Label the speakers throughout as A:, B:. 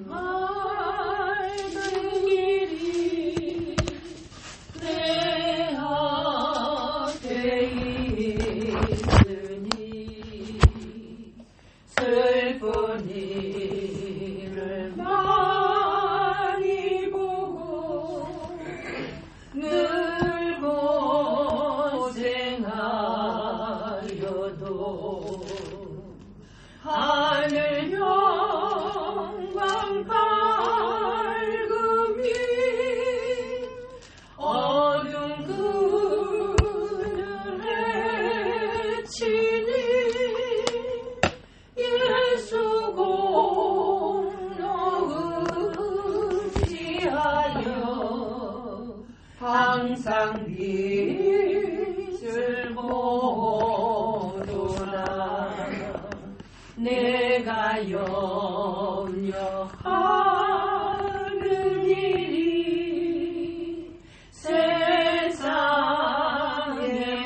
A: 맑은 길이 내 앞에 있으니 슬픈 일을 많이 보고 늘 고생하여도 하늘 영광 밝음이 어둠 그늘에 치니 예수 공로 의지하여 항상 빛을 보도다. 내가 염려하는 일이 세상에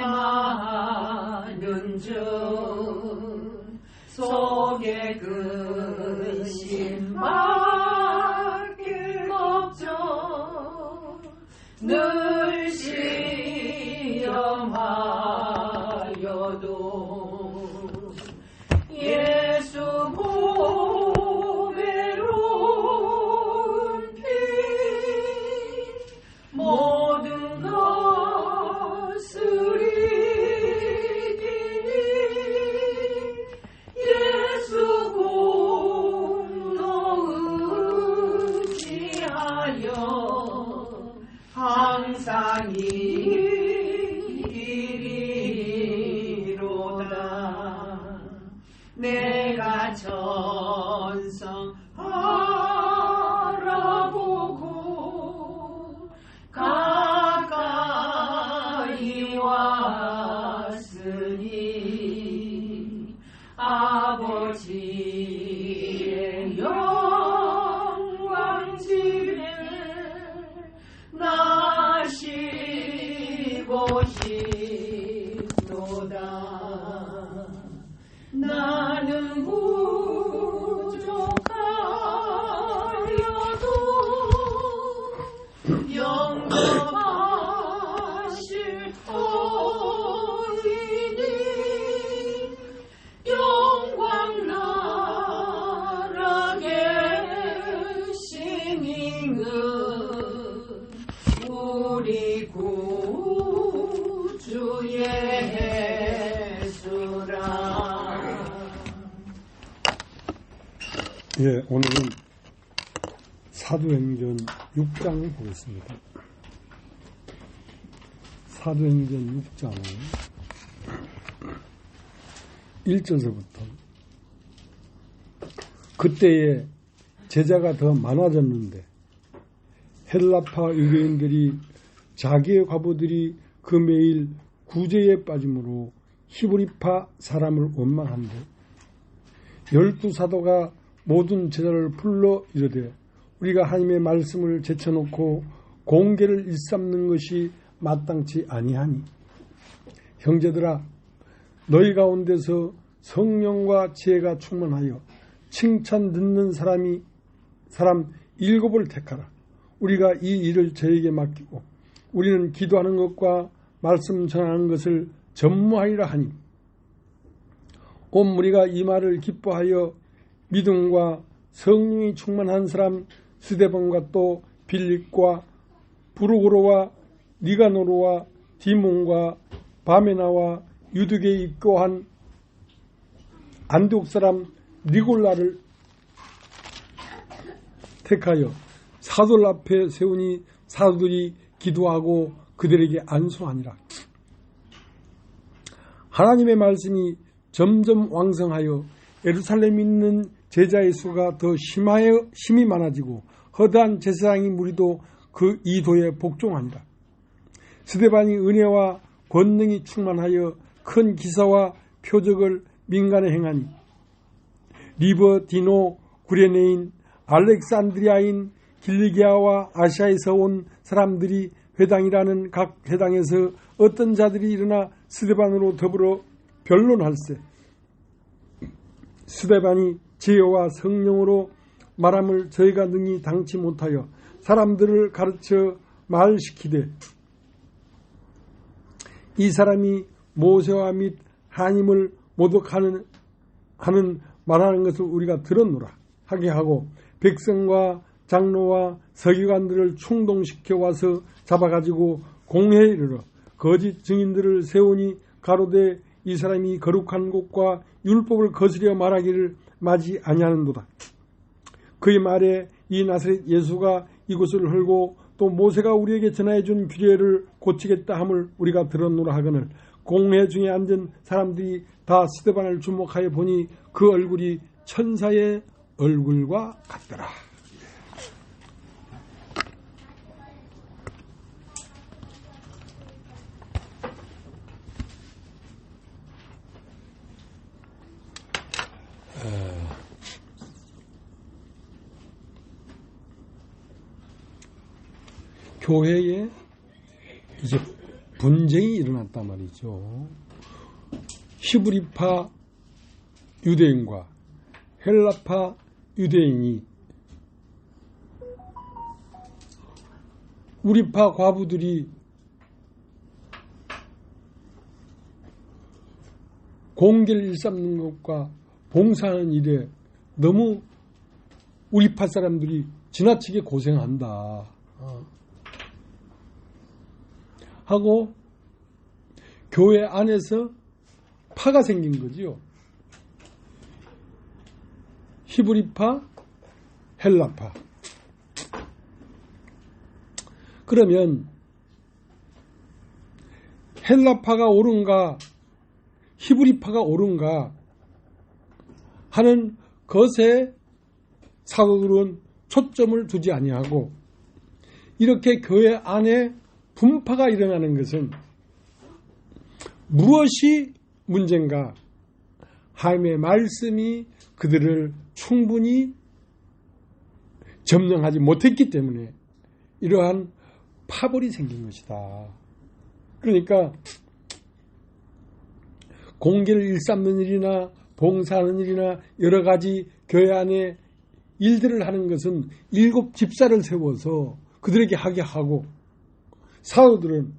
A: 많은 줄 속에 근심밖에 걱정 늘 시험하여도 예수 보배로운 피 모든 것을 이기니 예수 공로 의지하여 항상 이기리로다. 내가 전성 알아보고 가까이 왔으니 아버지의 영광 집에 나시고 싶도다. 나는 부족하여도 영접하실 터이니 영광 나라 계신 이는 우리 구주 예수라.
B: 예, 오늘은 사도행전 6장을 보겠습니다. 사도행전 6장은 1절서부터 그때에 제자가 더 많아졌는데 헬라파 유대인들이 자기의 과부들이 그 매일 구제에 빠짐으로 히브리파 사람을 원망한데 12사도가 모든 제자를 불러 이르되 우리가 하나님의 말씀을 제쳐놓고 공개를 일삼는 것이 마땅치 아니하니 형제들아 너희 가운데서 성령과 지혜가 충만하여 칭찬 듣는 사람 7을 택하라. 우리가 이 일을 저에게 맡기고 우리는 기도하는 것과 말씀 전하는 것을 전무하리라 하니 온 무리가 이 말을 기뻐하여 믿음과 성령이 충만한 사람 스데반과 또 빌립과 부르고로와 니가노르와 디몬과 바메나와 유득에 입고한 안디옥 사람 니골라를 택하여 사도들 앞에 세우니 사도들이 기도하고 그들에게 안수하니라. 하나님의 말씀이 점점 왕성하여 예루살렘에 있는 제자의 수가 더 심히 많아지고 허다한 제사장의 무리도 그 이도에 복종하니라. 스데반이 은혜와 권능이 충만하여 큰 기사와 표적을 민간에 행하니 리버디노, 구레네인, 알렉산드리아인, 길리기아와 아시아에서 온 사람들이 회당이라는 각 회당에서 어떤 자들이 일어나 스데반으로 더불어 변론할세. 스데반이 지혜와 성령으로 말함을 저희가 능히 당치 못하여 사람들을 가르쳐 말시키되 이 사람이 모세와 및 하나님을 모독하는 말하는 것을 우리가 들었노라 하게 하고 백성과 장로와 서기관들을 충동시켜 와서 잡아가지고 공회에 이르러 거짓 증인들을 세우니 가로되 이 사람이 거룩한 곳과 율법을 거스려 말하기를 마지 아니하는도다. 그의 말에 이 나사렛 예수가 이곳을 헐고 또 모세가 우리에게 전하여 준 규례를 고치겠다 함을 우리가 들었노라 하거늘 공회 중에 앉은 사람들이 다 스데반을 주목하여 보니 그 얼굴이 천사의 얼굴과 같더라. 교회에 이제 분쟁이 일어났단 말이죠. 히브리파 유대인과 헬라파 유대인이 우리파 과부들이 공계를 일삼는 것과 봉사하는 일에 너무 우리파 사람들이 지나치게 고생한다 하고 교회 안에서 파가 생긴 거지요. 히브리파, 헬라파. 그러면 헬라파가 옳은가 히브리파가 옳은가 하는 것에 사도들은 초점을 두지 아니하고 이렇게 교회 안에 분파가 일어나는 것은 무엇이 문제인가? 하나님의 말씀이 그들을 충분히 점령하지 못했기 때문에 이러한 파벌이 생긴 것이다. 그러니까 공계를 일삼는 일이나 봉사하는 일이나 여러 가지 교회 안에 일들을 하는 것은 7 집사를 세워서 그들에게 하게 하고 사도들은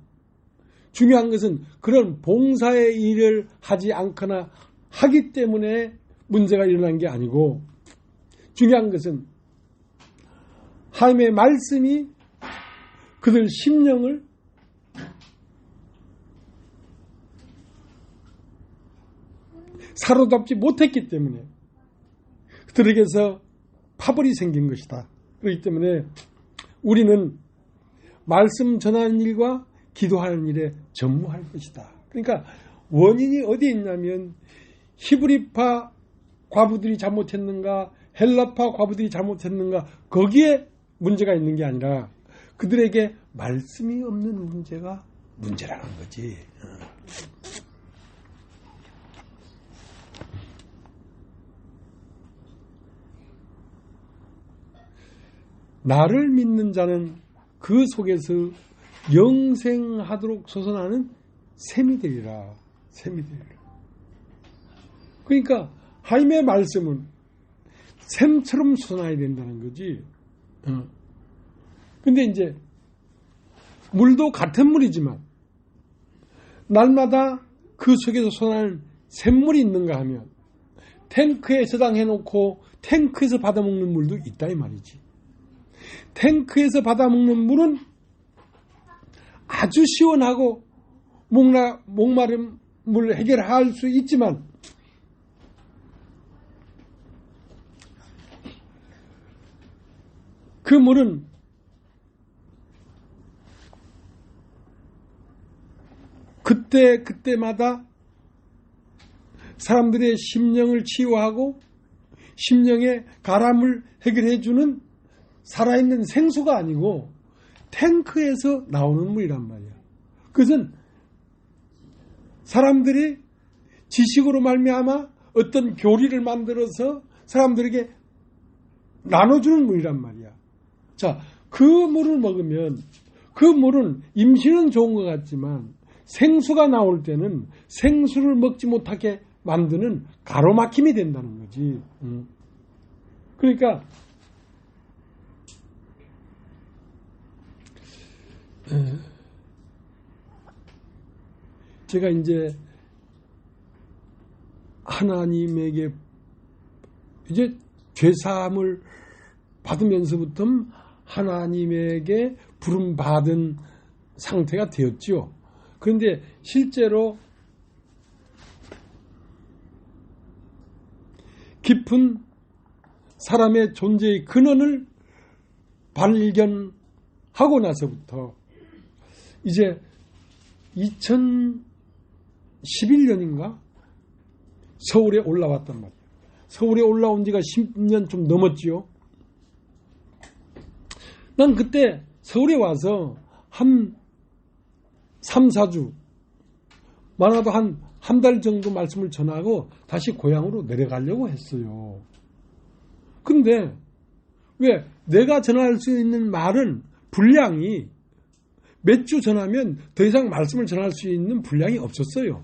B: 중요한 것은 그런 봉사의 일을 하지 않거나 하기 때문에 문제가 일어난 게 아니고 중요한 것은 하나님의 말씀이 그들 심령을 사로잡지 못했기 때문에 그들에게서 파벌이 생긴 것이다. 그렇기 때문에 우리는 말씀 전하는 일과 기도하는 일에 전무할 것이다. 그러니까 원인이 어디에 있냐면 히브리파 과부들이 잘못했는가 헬라파 과부들이 잘못했는가 거기에 문제가 있는 게 아니라 그들에게 말씀이 없는 문제가 문제라는 거지. 나를 믿는 자는 그 속에서 영생하도록 솟아나는 샘이 되리라. 샘이 되리라. 그러니까 하나님의 말씀은 샘처럼 솟아나야 된다는 거지. 근데 이제 물도 같은 물이지만 날마다 그 속에서 솟아나는 샘물이 있는가 하면 탱크에 저장해 놓고 탱크에서 받아먹는 물도 있다 이 말이지. 탱크에서 받아먹는 물은 아주 시원하고 목마른 물 해결할 수 있지만 그 물은 그때마다 사람들의 심령을 치유하고 심령의 가람을 해결해 주는 살아있는 생수가 아니고 탱크에서 나오는 물이란 말이야. 그것은 사람들이 지식으로 말미암아 어떤 교리를 만들어서 사람들에게 나눠주는 물이란 말이야. 자, 그 물을 먹으면 그 물은 임신은 좋은 것 같지만 생수가 나올 때는 생수를 먹지 못하게 만드는 가로막힘이 된다는 거지. 그러니까 제가 이제 하나님에게 이제 죄사함을 받으면서부터 하나님에게 부름받은 상태가 되었지요. 그런데 실제로 깊은 사람의 존재의 근원을 발견하고 나서부터 이제 2011년인가 서울에 올라왔단 말이에요. 서울에 올라온 지가 10년 좀 넘었지요. 난 그때 서울에 와서 한 3, 4주 많아도 한 달 정도 말씀을 전하고 다시 고향으로 내려가려고 했어요. 근데 왜 내가 전할 수 있는 말은 분량이 몇 주 전하면 더 이상 말씀을 전할 수 있는 분량이 없었어요.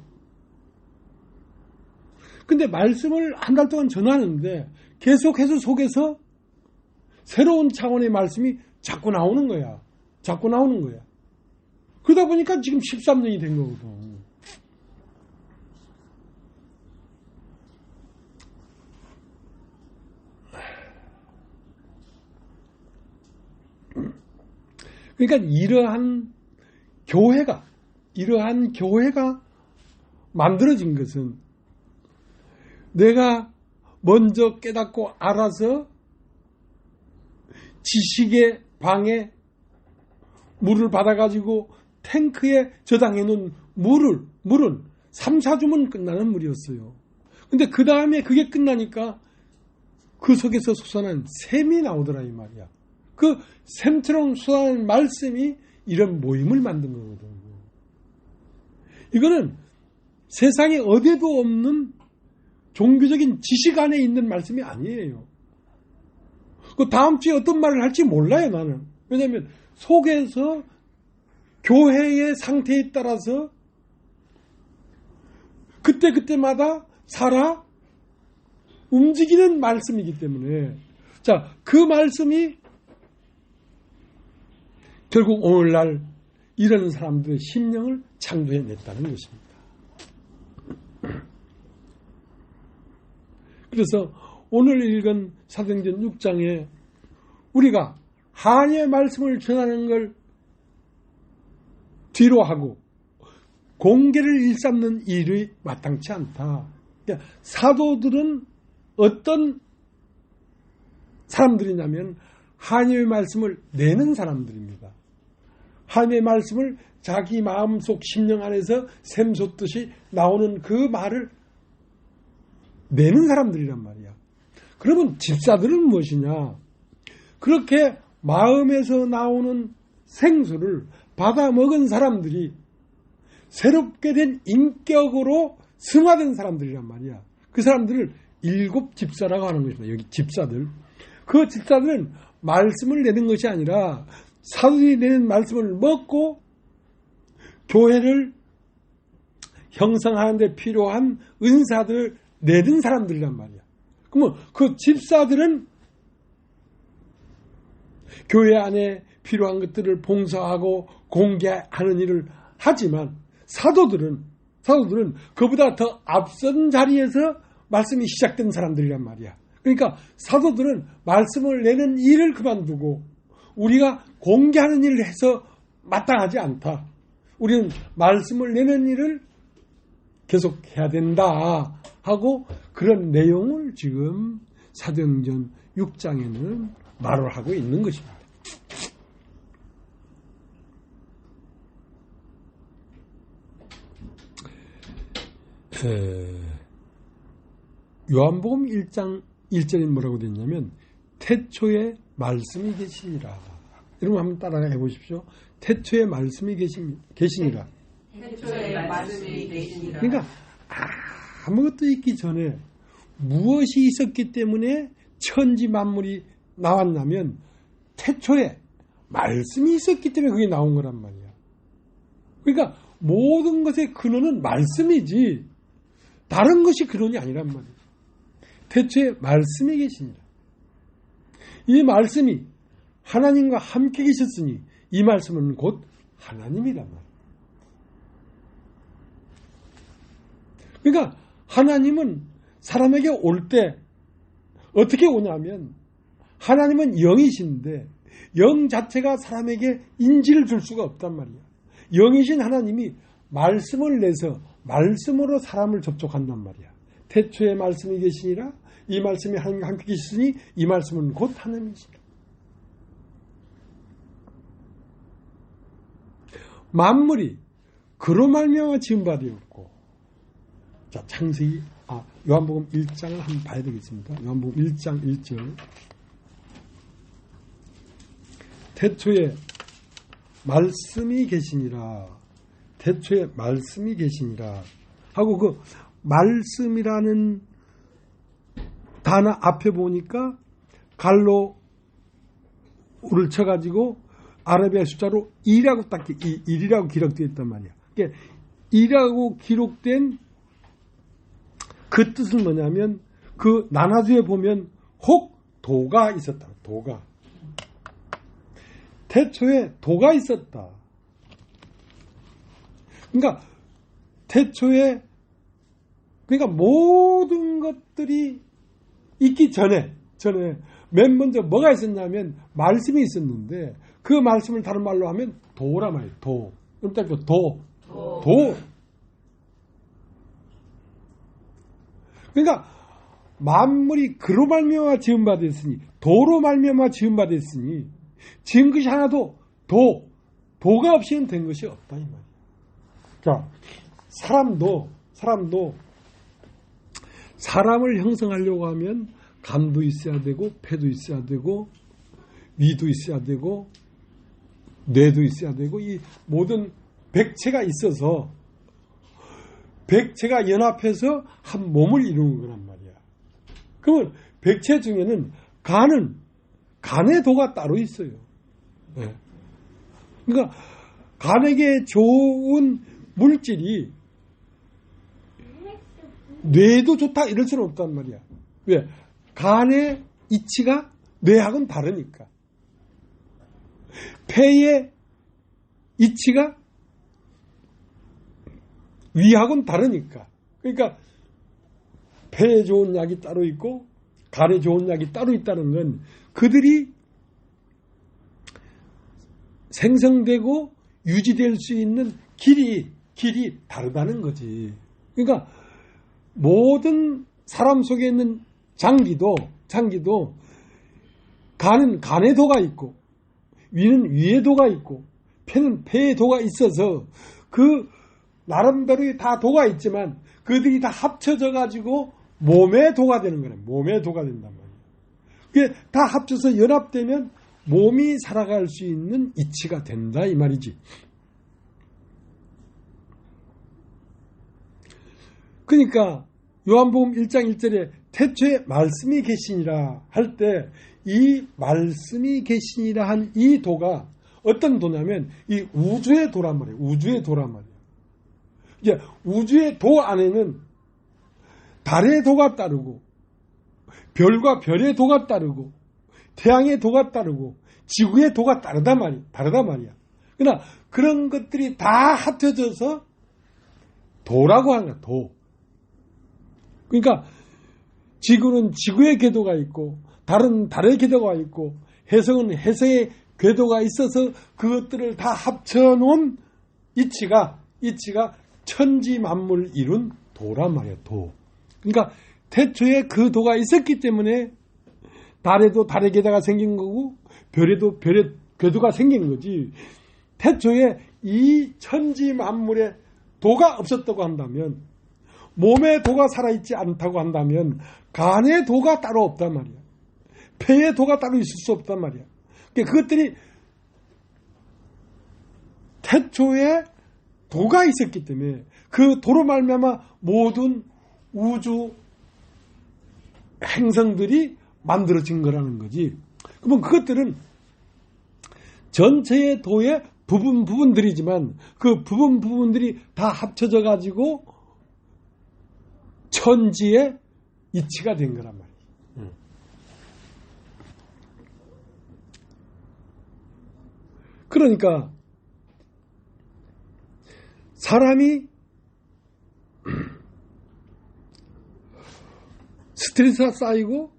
B: 근데 말씀을 한 달 동안 전하는데 계속해서 속에서 새로운 차원의 말씀이 자꾸 나오는 거야. 자꾸 나오는 거야. 그러다 보니까 지금 13년이 된 거거든. 그러니까 이러한 교회가 만들어진 것은 내가 먼저 깨닫고 알아서 지식의 방에 물을 받아가지고 탱크에 저장해 놓은 물은 3, 4주면 끝나는 물이었어요. 근데 그 다음에 그게 끝나니까 그 속에서 솟아난 샘이 나오더라 이 말이야. 그 샘처럼 솟아난 말씀이 이런 모임을 만든 거거든요. 이거는 세상에 어디에도 없는 종교적인 지식 안에 있는 말씀이 아니에요. 그 다음 주에 어떤 말을 할지 몰라요, 나는. 왜냐하면 속에서 교회의 상태에 따라서 그때마다 살아 움직이는 말씀이기 때문에 자, 그 말씀이 결국 오늘날 이런 사람들의 심령을 창조해냈다는 것입니다. 그래서 오늘 읽은 사도행전 6장에 우리가 하나님의 말씀을 전하는 걸 뒤로 하고 공개를 일삼는 일이 마땅치 않다. 그러니까 사도들은 어떤 사람들이냐면 하나님의 말씀을 내는 사람들입니다. 하나님의 말씀을 자기 마음속 심령 안에서 샘솟듯이 나오는 그 말을 내는 사람들이란 말이야. 그러면 집사들은 무엇이냐? 그렇게 마음에서 나오는 생수를 받아 먹은 사람들이 새롭게 된 인격으로 승화된 사람들이란 말이야. 그 사람들을 7 집사라고 하는 것입니다. 여기 집사들. 그 집사들은 말씀을 내는 것이 아니라 사도들이 내는 말씀을 먹고 교회를 형성하는 데 필요한 은사들을 내는 사람들이란 말이야. 그러면 그 집사들은 교회 안에 필요한 것들을 봉사하고 공개하는 일을 하지만 사도들은 그보다 더 앞선 자리에서 말씀이 시작된 사람들이란 말이야. 그러니까 사도들은 말씀을 내는 일을 그만두고 우리가 공개하는 일을 해서 마땅하지 않다. 우리는 말씀을 내는 일을 계속해야 된다 하고 그런 내용을 지금 사도행전 6장에는 말을 하고 있는 것입니다. 요한복음 1장 1절에 뭐라고 되어 있냐면 태초에 말씀이 계시니라. 여러분 한번 따라해 보십시오. 태초에 말씀이 계시니라.
A: 태초에 말씀이 계시니라.
B: 그러니까 아무것도 있기 전에 무엇이 있었기 때문에 천지 만물이 나왔냐면 태초에 말씀이 있었기 때문에 그게 나온 거란 말이야. 그러니까 모든 것의 근원은 말씀이지 다른 것이 근원이 아니란 말이야. 태초에 말씀이 계시니라. 이 말씀이 하나님과 함께 계셨으니 이 말씀은 곧 하나님이란 말이야. 그러니까 하나님은 사람에게 올 때 어떻게 오냐면 하나님은 영이신데 영 자체가 사람에게 인지를 줄 수가 없단 말이야. 영이신 하나님이 말씀을 내서 말씀으로 사람을 접촉한단 말이야. 태초에 말씀이 계시니라 이 말씀이 하나님과 함께 계시니 이 말씀은 곧 하나님이시라. 만물이 그로 말미암아 지은 바 되었고. 자, 창세기 요한복음 1장을 한번 봐야 되겠습니다. 요한복음 1장 1절. 태초에 말씀이 계시니라. 태초에 말씀이 계시니라. 하고 그 말씀이라는 단어 앞에 보니까 갈로를 쳐가지고 아라비아 숫자로 2라고 딱 1이라고 기록되어 있단 말이야. 그러니까 2라고 기록된 그 뜻은 뭐냐면 그 나나주에 보면 혹 도가 있었다. 도가. 태초에 도가 있었다. 그러니까 태초에 그러니까 모든 것들이 있기 전에 맨 먼저 뭐가 있었냐면 말씀이 있었는데 그 말씀을 다른 말로 하면 도라 말이에요. 도. 도. 그러니까 만물이 그로 말미암아 지은 바 됐으니 도로 말미암아 지은 바 됐으니 지은 것이 하나도 도가 없이는 된 것이 없다 이 말이에요. 자, 사람도 사람을 형성하려고 하면 간도 있어야 되고 폐도 있어야 되고 위도 있어야 되고 뇌도 있어야 되고 이 모든 백체가 있어서 백체가 연합해서 한 몸을 이루는 거란 말이야. 그러면 백체 중에는 간의 도가 따로 있어요. 네. 그러니까 간에게 좋은 물질이 뇌도 좋다 이럴 수는 없단 말이야. 왜? 간의 이치가 뇌하고는 다르니까. 폐의 이치가 위하고는 다르니까. 그러니까 폐에 좋은 약이 따로 있고 간에 좋은 약이 따로 있다는 건 그들이 생성되고 유지될 수 있는 길이 다르다는 거지. 그러니까 모든 사람 속에 있는 장기도 간은 간의 도가 있고 위는 위의 도가 있고 폐는 폐의 도가 있어서 그 나름대로 다 도가 있지만 그들이 다 합쳐져 가지고 몸의 도가 되는 거네. 몸의 도가 된단 말이에요. 그게 다 합쳐서 연합되면 몸이 살아갈 수 있는 이치가 된다 이 말이지. 그러니까 요한복음 1장 1절에 태초에 말씀이 계시니라 할 때 이 말씀이 계시니라 한 이 도가 어떤 도냐면 이 우주의 도란 말이에요. 우주의 도란 말이에요. 이제 우주의 도 안에는 달의 도가 따르고 별과 별의 도가 따르고 태양의 도가 따르고 지구의 도가 다르단 말이야. 그러나 그런 것들이 다 합쳐져서 도라고 하는 거야. 도. 그러니까 지구는 지구의 궤도가 있고 달은 달의 궤도가 있고 해성은 해성의 궤도가 있어서 그것들을 다 합쳐놓은 이치가 천지 만물을 이룬 도란 말이에요. 도. 그러니까 태초에 그 도가 있었기 때문에 달에도 달의 궤도가 생긴 거고 별에도 별의 궤도가 생긴 거지. 태초에 이 천지 만물에 도가 없었다고 한다면 몸의 도가 살아있지 않다고 한다면 간의 도가 따로 없단 말이야. 폐의 도가 따로 있을 수 없단 말이야. 그것들이 태초에 도가 있었기 때문에 그 도로 말미암아 모든 우주 행성들이 만들어진 거라는 거지. 그러면 그것들은 전체의 도의 부분들이지만 그 부분들이 다 합쳐져 가지고 천지의 이치가 된 거란 말이에요. 그러니까 스트레스가 쌓이고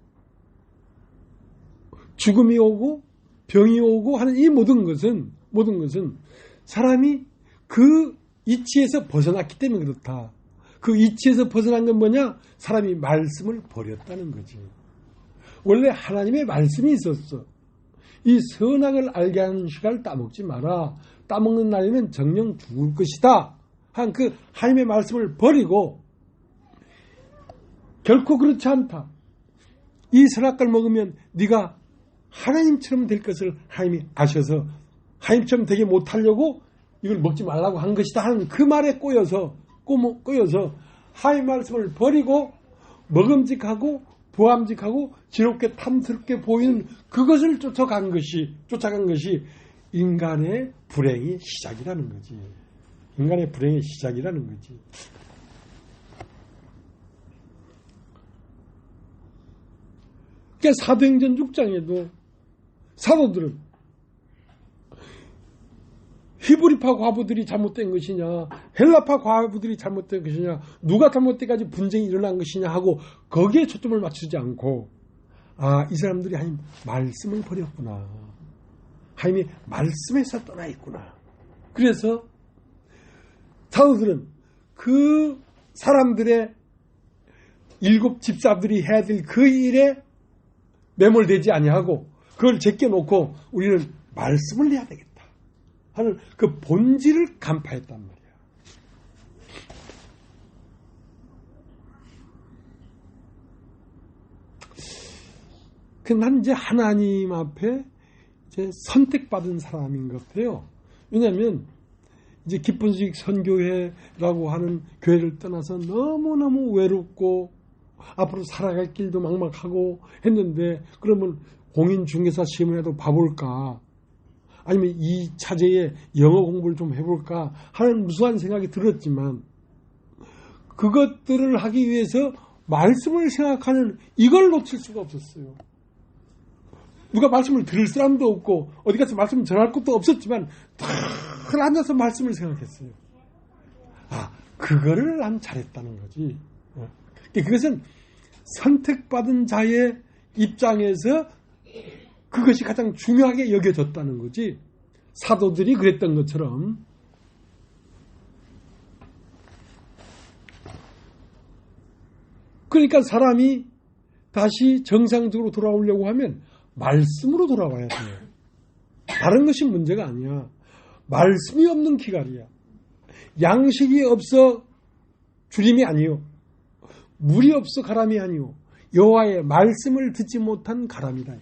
B: 죽음이 오고 병이 오고 하는 이 모든 것은 사람이 그 이치에서 벗어났기 때문에 그렇다. 그 이치에서 벗어난 건 뭐냐? 사람이 말씀을 버렸다는 거지. 원래 하나님의 말씀이 있었어. 이 선악을 알게 하는 시간을 따먹지 마라. 따먹는 날이면 정령 죽을 것이다. 한 그 하나님의 말씀을 버리고 결코 그렇지 않다. 이 선악과를 먹으면 네가 하나님처럼 될 것을 하나님이 아셔서 하나님처럼 되게 못하려고 이걸 먹지 말라고 한 것이다 하는 그 말에 꼬여서 하나님의 말씀을 버리고 먹음직하고 부함직하고 지롭게 탐스럽게 보이는 그것을 쫓아간 것이 인간의 불행의 시작이라는 거지. 인간의 불행의 시작이라는 거지. 그러니까 사도행전 6장에도 사도들은 히브리파 과부들이 잘못된 것이냐, 헬라파 과부들이 잘못된 것이냐, 누가 잘못돼가지고 분쟁이 일어난 것이냐 하고 거기에 초점을 맞추지 않고, 이 사람들이 하나님 말씀을 버렸구나. 하나님이 말씀에서 떠나 있구나. 그래서 사도들은 그 사람들의 7 집사들이 해야 될 그 일에 매몰되지 아니하고 그걸 제껴놓고 우리는 말씀을 해야 되겠다 하는 그 본질을 간파했단 말이야. 난 이제 하나님 앞에 이제 선택받은 사람인 것 같아요. 왜냐하면 이제 기쁜 소식 선교회라고 하는 교회를 떠나서 너무너무 외롭고 앞으로 살아갈 길도 막막하고 했는데, 그러면 공인중개사 시험이라도 봐볼까, 아니면 이 차제에 영어 공부를 좀 해볼까 하는 무수한 생각이 들었지만, 그것들을 하기 위해서 말씀을 생각하는 이걸 놓칠 수가 없었어요. 누가 말씀을 들을 사람도 없고 어디 가서 말씀을 전할 것도 없었지만 늘 앉아서 말씀을 생각했어요. 그거를 난 잘했다는 거지. 그것은 선택받은 자의 입장에서 그것이 가장 중요하게 여겨졌다는 거지. 사도들이 그랬던 것처럼. 그러니까 사람이 다시 정상적으로 돌아오려고 하면 말씀으로 돌아와야 돼요. 다른 것이 문제가 아니야. 말씀이 없는 기갈이야. 양식이 없어 주림이 아니요, 물이 없어 가람이 아니요, 여호와의 말씀을 듣지 못한 가람이다.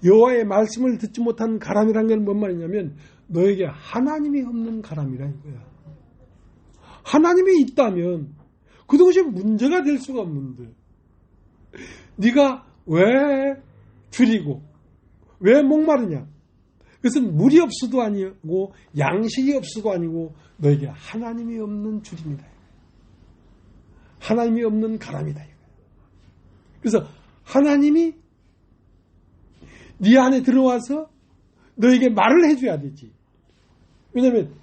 B: 여호와의 말씀을 듣지 못한 가람이란 건 뭔 말이냐면 너에게 하나님이 없는 가람이라 이거야. 하나님이 있다면 그것이 문제가 될 수가 없는데 네가 왜 줄이고 왜 목마르냐? 그것은 물이 없어도 아니고 양식이 없어도 아니고 너에게 하나님이 없는 줄입니다. 하나님이 없는 가람이다. 그래서 하나님이 네 안에 들어와서 너에게 말을 해줘야 되지. 왜냐하면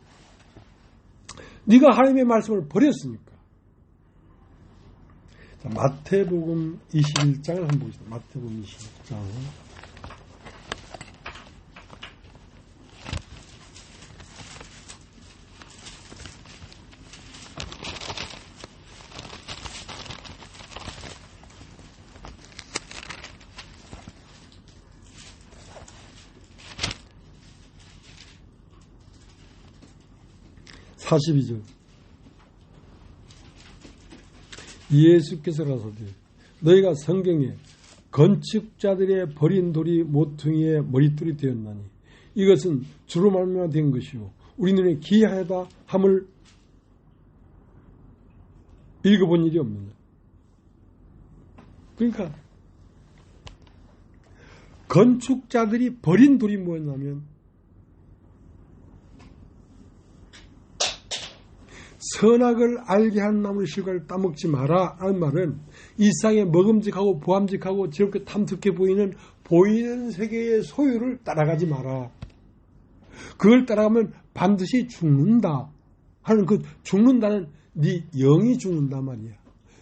B: 네가 하나님의 말씀을 버렸으니까. 자, 마태복음 21장을 한번 보겠습니다. 마태복음 21장. (42절) 예수께서 가소되 너희가 성경에 건축자들의 버린 돌이 모퉁이의 머릿돌이 되었나니 이것은 주로 말미암아 된 것이요 우리 눈에 기이하다 함을 읽어본 일이 없느냐. 그러니까 건축자들이 버린 돌이 뭐였냐면 선악을 알게 하는 나무의 실과를 따먹지 마라 하는 말은 이 세상에 먹음직하고 보암직하고 지롭게 탐스럽게 보이는 세계의 소유를 따라가지 마라. 그걸 따라가면 반드시 죽는다 하는, 그 죽는다는 네 영이 죽는단 말이야.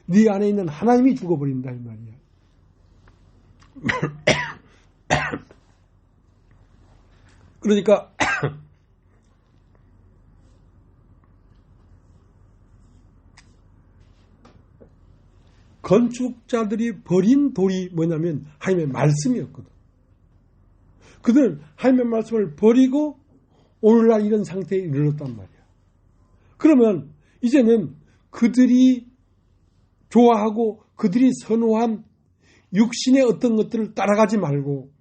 B: 네 안에 있는 하나님이 죽어버린다 이 말이야. 그러니까 건축자들이 버린 돌이 뭐냐면 하나님의 말씀이었거든. 그들은 하나님의 말씀을 버리고 오늘날 이런 상태에 이르렀단 말이야. 그러면 이제는 그들이 좋아하고 그들이 선호한 육신의 어떤 것들을 따라가지 말고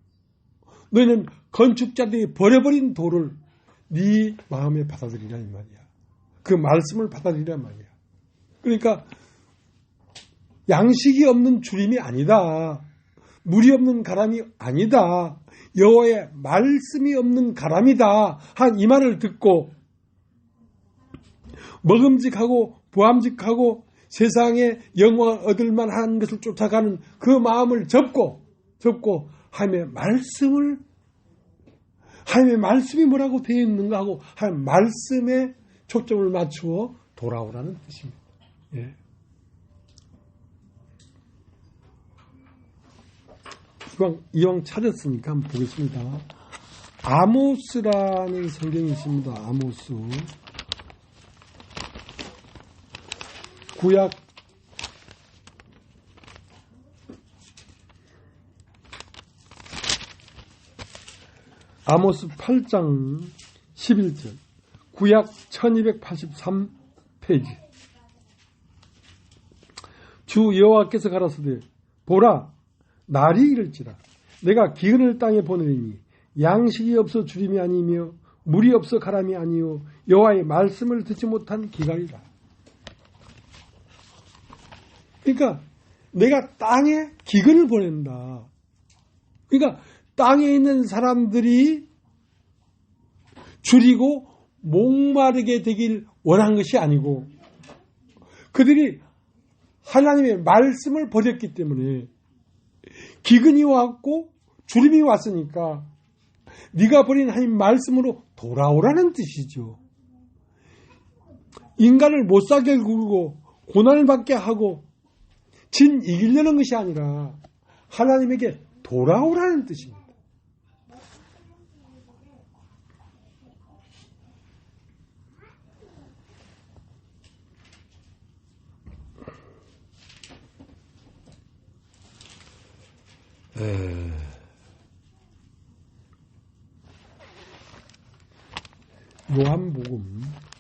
B: 너희는 건축자들이 버려버린 돌을 네 마음에 받아들이라 이 말이야. 그 말씀을 받아들이라 말이야. 그러니까 양식이 없는 주림이 아니다. 물이 없는 가람이 아니다. 여호와의 말씀이 없는 가람이다. 한 이 말을 듣고 먹음직하고 부함직하고 세상에 영광을 얻을 만한 것을 쫓아가는 그 마음을 접고 하나님의 말씀이 뭐라고 되어 있는가 하고 하나님의 말씀에 초점을 맞추어 돌아오라는 뜻입니다. 예. 이왕 찾았으니까 한번 보겠습니다. 아모스라는 성경이 있습니다. 아모스. 구약 아모스 8장 11절 구약 1283페이지 주 여호와께서 가라사대 보라 날이 이를지라 내가 기근을 땅에 보내리니 양식이 없어 주림이 아니며 물이 없어 가람이 아니요 여호와의 말씀을 듣지 못한 기갈이라. 그러니까 내가 땅에 기근을 보낸다. 그러니까 땅에 있는 사람들이 줄이고 목마르게 되길 원한 것이 아니고 그들이 하나님의 말씀을 버렸기 때문에 기근이 왔고 주림이 왔으니까 네가 버린 하나님 말씀으로 돌아오라는 뜻이죠. 인간을 못 살게 굴고 고난을 받게 하고 진 이기려는 것이 아니라 하나님에게 돌아오라는 뜻입니다.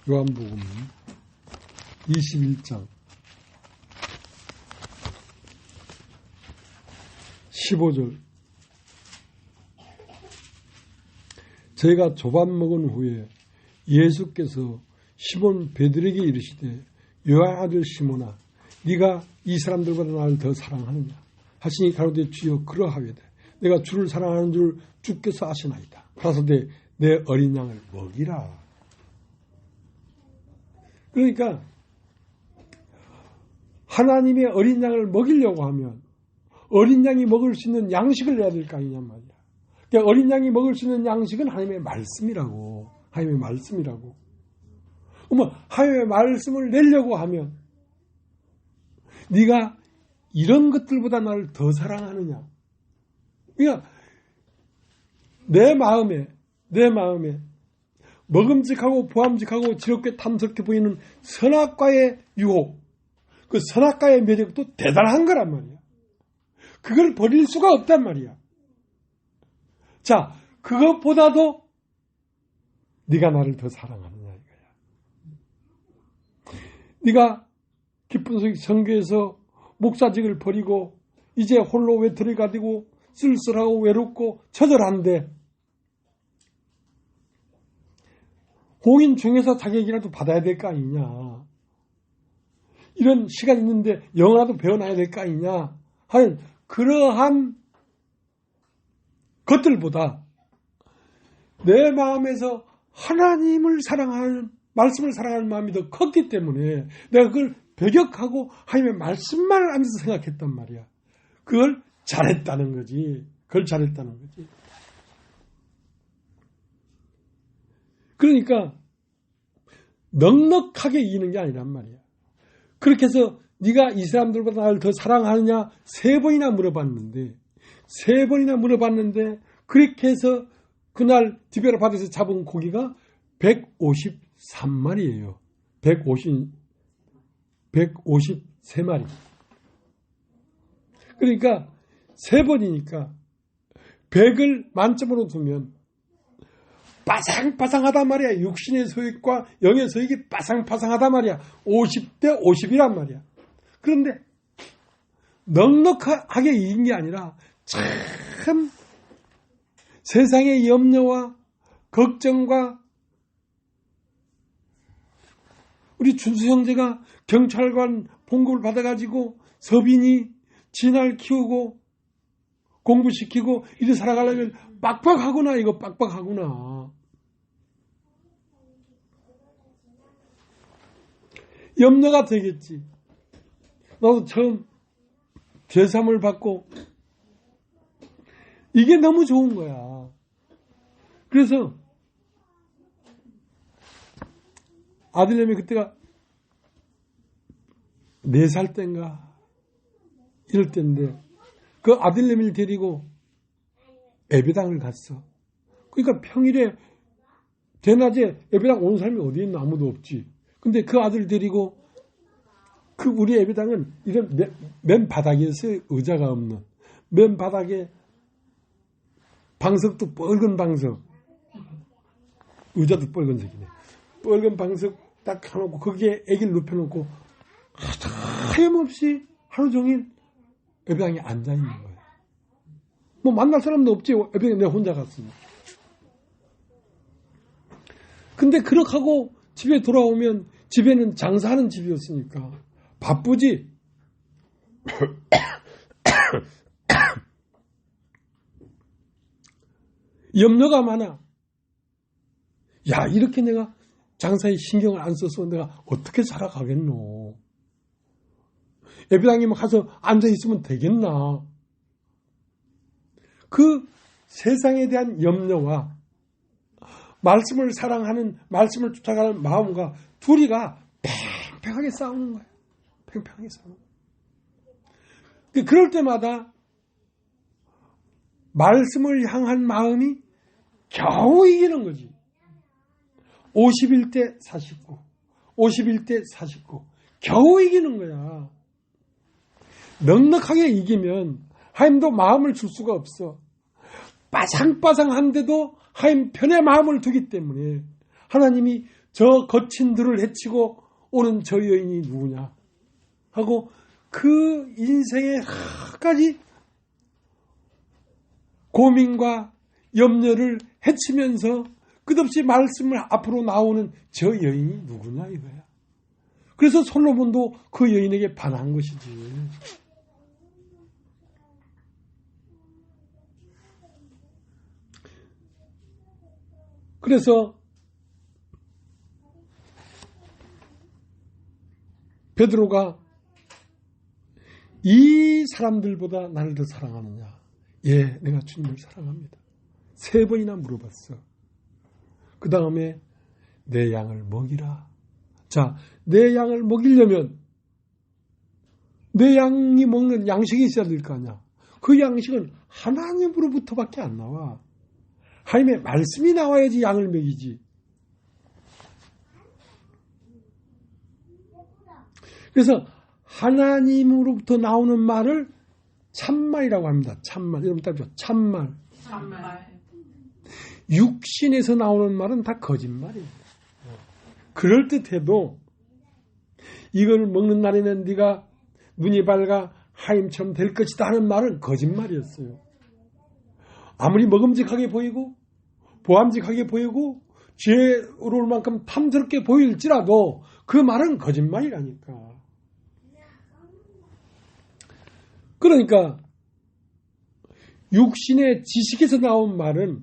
B: 요한복음 21장 15절 저희가 조밥 먹은 후에 예수께서 시몬 베드로에게 이르시되 요한 아들 시몬아 네가 이 사람들보다 나를 더 사랑하느냐 하시니 가로되 주여 그러하외다 내가 주를 사랑하는 줄 주께서 아시나이다. 가로되 내 어린 양을 먹이라. 그러니까 하나님의 어린 양을 먹이려고 하면 어린 양이 먹을 수 있는 양식을 내야 될 거 아니냐 말이야. 그러니까 어린 양이 먹을 수 있는 양식은 하나님의 말씀이라고. 하나님의 말씀이라고. 그러면 하나님의 말씀을 내려고 하면 네가 이런 것들보다 나를 더 사랑하느냐. 그러니까 내 마음에 먹음직하고 부함직하고 지럽게 탐스럽게 보이는 선악과의 유혹, 그 선악과의 매력도 대단한 거란 말이야. 그걸 버릴 수가 없단 말이야. 자, 그것보다도 네가 나를 더 사랑하느냐 이거야. 네가 기쁜 소식 선교에서 목사직을 버리고 이제 홀로 외톨이 가지고 쓸쓸하고 외롭고 처절한데 공인 중에서 자격이라도 받아야 될 거 아니냐. 이런 시간 있는데 영어라도 배워놔야 될 거 아니냐 하는 그러한 것들보다 내 마음에서 하나님을 사랑하는 말씀을 사랑하는 마음이 더 컸기 때문에 내가 그걸 배격하고 하나님의 말씀만 하면서 생각했단 말이야. 그걸 잘했다는 거지. 그러니까 넉넉하게 이기는 게 아니란 말이야. 그렇게 해서 네가 이 사람들보다 나를 더 사랑하느냐 3번이나 물어봤는데 그렇게 해서 그날 디베라 바다에서 잡은 고기가 153마리예요. 153마리. 그러니까 3번이니까 100을 만점으로 두면 빠상빠상하단 말이야. 육신의 소익과 영의 소익이 빠상빠상하단 말이야. 50대 50이란 말이야. 그런데 넉넉하게 이긴 게 아니라 참 세상의 염려와 걱정과 우리 준수 형제가 경찰관 봉급을 받아가지고 서빈이 진화를 키우고 공부시키고 이래 살아가려면 빡빡하구나. 이거 빡빡하구나. 염려가 되겠지. 나도 처음 제삼을 받고 이게 너무 좋은 거야. 그래서 아들내미 그때가 4살 때인가 이럴 때인데 그 아들내미를 데리고 예배당을 갔어. 그러니까 평일에 대낮에 예배당 오는 사람이 어디 있나 아무도 없지. 근데 그 아들 데리고 그 우리 예배당은 이런 맨 바닥이었어요. 의자가 없는 맨 바닥에 방석도 뻘건 방석, 의자도 빨간색이네. 뻘건 방석 딱 해놓고 거기에 애기를 눕혀놓고 하염없이 하루 종일 예배당에 앉아있는 거예요. 뭐 만날 사람도 없지. 예배당에 내가 혼자 갔으니. 근데 그렇게 하고 집에 돌아오면 집에는 장사하는 집이었으니까 바쁘지. 염려가 많아. 야, 이렇게 내가 장사에 신경을 안 써서 내가 어떻게 살아가겠노. 예배당에 가서 앉아있으면 되겠나. 그 세상에 대한 염려와 말씀을 사랑하는, 말씀을 쫓아가는 마음과 둘이가 팽팽하게 싸우는 거야. 팽팽하게 싸우는 거야. 그럴 때마다 말씀을 향한 마음이 겨우 이기는 거지. 51대 49, 51대 49. 겨우 이기는 거야. 넉넉하게 이기면 하나님도 마음을 줄 수가 없어. 빠상빠상한데도 하나님 편에 마음을 두기 때문에 하나님이 저 거친 들을 헤치고 오는 저 여인이 누구냐 하고 그 인생의 하까지 고민과 염려를 헤치면서 끝없이 말씀을 앞으로 나오는 저 여인이 누구냐 이거야. 그래서 솔로몬도 그 여인에게 반한 것이지. 그래서 베드로가 이 사람들보다 나를 더 사랑하느냐? 예, 내가 주님을 사랑합니다. 3번이나 물어봤어. 그 다음에 내 양을 먹이라. 자, 내 양을 먹이려면 내 양이 먹는 양식이 있어야 될 거 아니야. 그 양식은 하나님으로부터밖에 안 나와. 하나님의 말씀이 나와야지 양을 먹이지. 그래서 하나님으로부터 나오는 말을 참말이라고 합니다. 참말. 여러분 따라서 참말. 육신에서 나오는 말은 다 거짓말이에요. 그럴듯해도 이걸 먹는 날에는 네가 눈이 밝아 하나님처럼 될 것이다 하는 말은 거짓말이었어요. 아무리 먹음직하게 보이고 보암직하게 보이고 지혜로울 만큼 탐스럽게 보일지라도 그 말은 거짓말이라니까. 그러니까 육신의 지식에서 나온 말은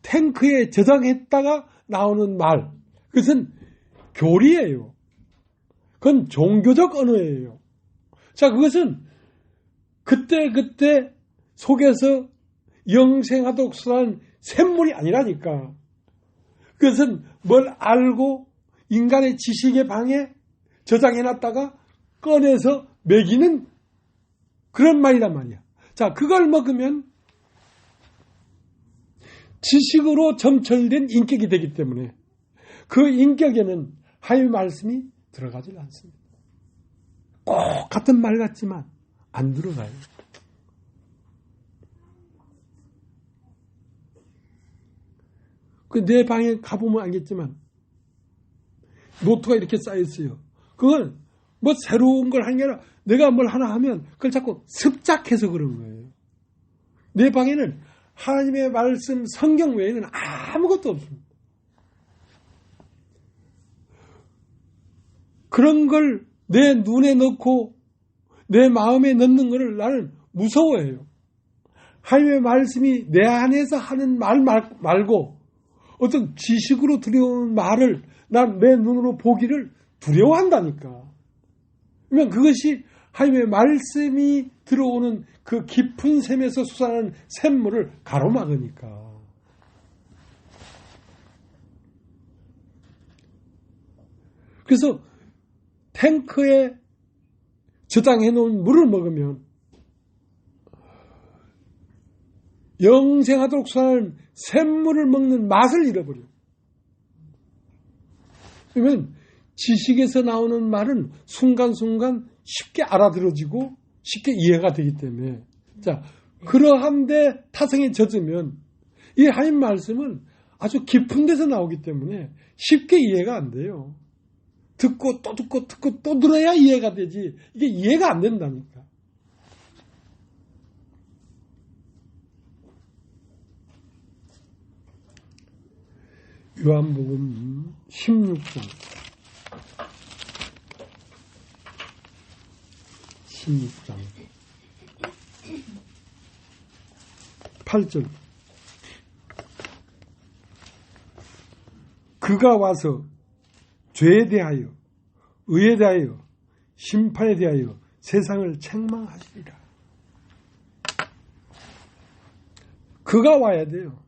B: 탱크에 저장했다가 나오는 말, 그것은 교리예요. 그건 종교적 언어예요. 자, 그것은 그때 속에서 영생하도록 쏟아낸 샘물이 아니라니까. 그것은 뭘 알고 인간의 지식의 방에 저장해놨다가 꺼내서 먹이는 그런 말이란 말이야. 자, 그걸 먹으면 지식으로 점철된 인격이 되기 때문에 그 인격에는 하나님의 말씀이 들어가질 않습니다. 꼭 같은 말 같지만 안 들어가요. 내 방에 가보면 알겠지만 노트가 이렇게 쌓여있어요. 그건 뭐 새로운 걸 하는 게 아니라 내가 뭘 하나 하면 그걸 자꾸 습작해서 그런 거예요. 내 방에는 하나님의 말씀 성경 외에는 아무것도 없습니다. 그런 걸 내 눈에 넣고 내 마음에 넣는 것을 나는 무서워해요. 하나님의 말씀이 내 안에서 하는 말 말고 어떤 지식으로 들여오는 말을 난 내 눈으로 보기를 두려워한다니까. 그러면 그것이 하나님의 말씀이 들어오는 그 깊은 샘에서 솟아나는 샘물을 가로막으니까. 그래서 탱크에 저장해 놓은 물을 먹으면 영생하도록 솟아나는 샘물을 먹는 맛을 잃어버려요. 그러면 지식에서 나오는 말은 순간순간 쉽게 알아들어지고 쉽게 이해가 되기 때문에, 자, 그러한데 타성에 젖으면 이 하나님 말씀은 아주 깊은 데서 나오기 때문에 쉽게 이해가 안 돼요. 듣고 또 듣고 또 들어야 이해가 되지, 이게 이해가 안 된다니까. 요한복음 16장 8절. 그가 와서 죄에 대하여, 의에 대하여, 심판에 대하여 세상을 책망하시리라. 그가 와야 돼요.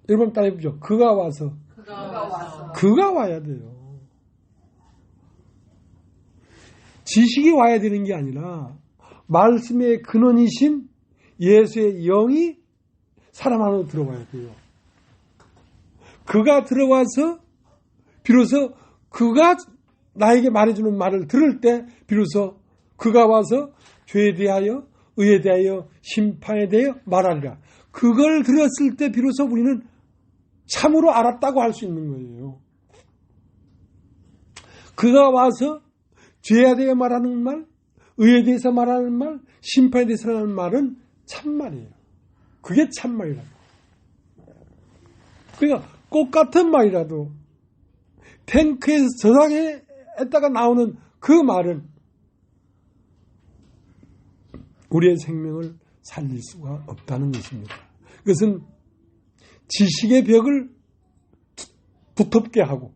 B: 여러분 따라해보죠. 그가 와서. 그가 와야 돼요. 지식이 와야 되는 게 아니라 말씀의 근원이신 예수의 영이 사람 안으로 들어와야 돼요. 그가 들어와서 비로소 그가 나에게 말해주는 말을 들을 때 비로소 그가 와서 죄에 대하여, 의에 대하여, 심판에 대하여 말하리라. 그걸 들었을 때 비로소 우리는 참으로 알았다고 할 수 있는 거예요. 그가 와서 죄에 대해 말하는 말, 의에 대해서 말하는 말, 심판에 대해서 하는 말은 참말이에요. 그게 참말이라고. 그러니까 똑같은 말이라도 탱크에서 저장했다가 나오는 그 말은 우리의 생명을 살릴 수가 없다는 것입니다. 그것은 지식의 벽을 두텁게 하고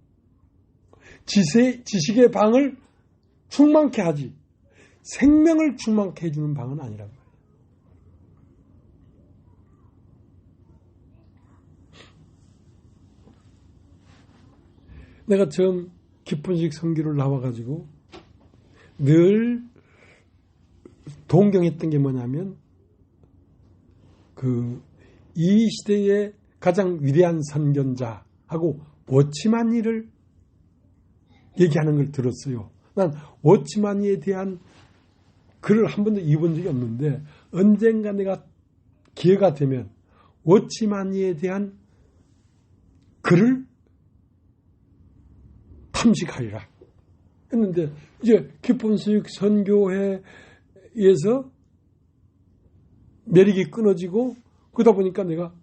B: 지식의 방을 충만케 하지 생명을 충만케 해주는 방은 아니란 말이에요. 내가 처음 기쁜식 선교를 나와가지고 늘 동경했던 게 뭐냐면 이 시대의 가장 위대한 선견자하고 워치만이를 얘기하는 걸 들었어요. 난 워치만이에 대한 글을 한 번도 읽어본 적이 없는데 언젠가 내가 기회가 되면 워치만이에 대한 글을 탐식하리라 했는데 이제 기쁨수익 선교회에서 매력이 끊어지고 그러다 보니까 내가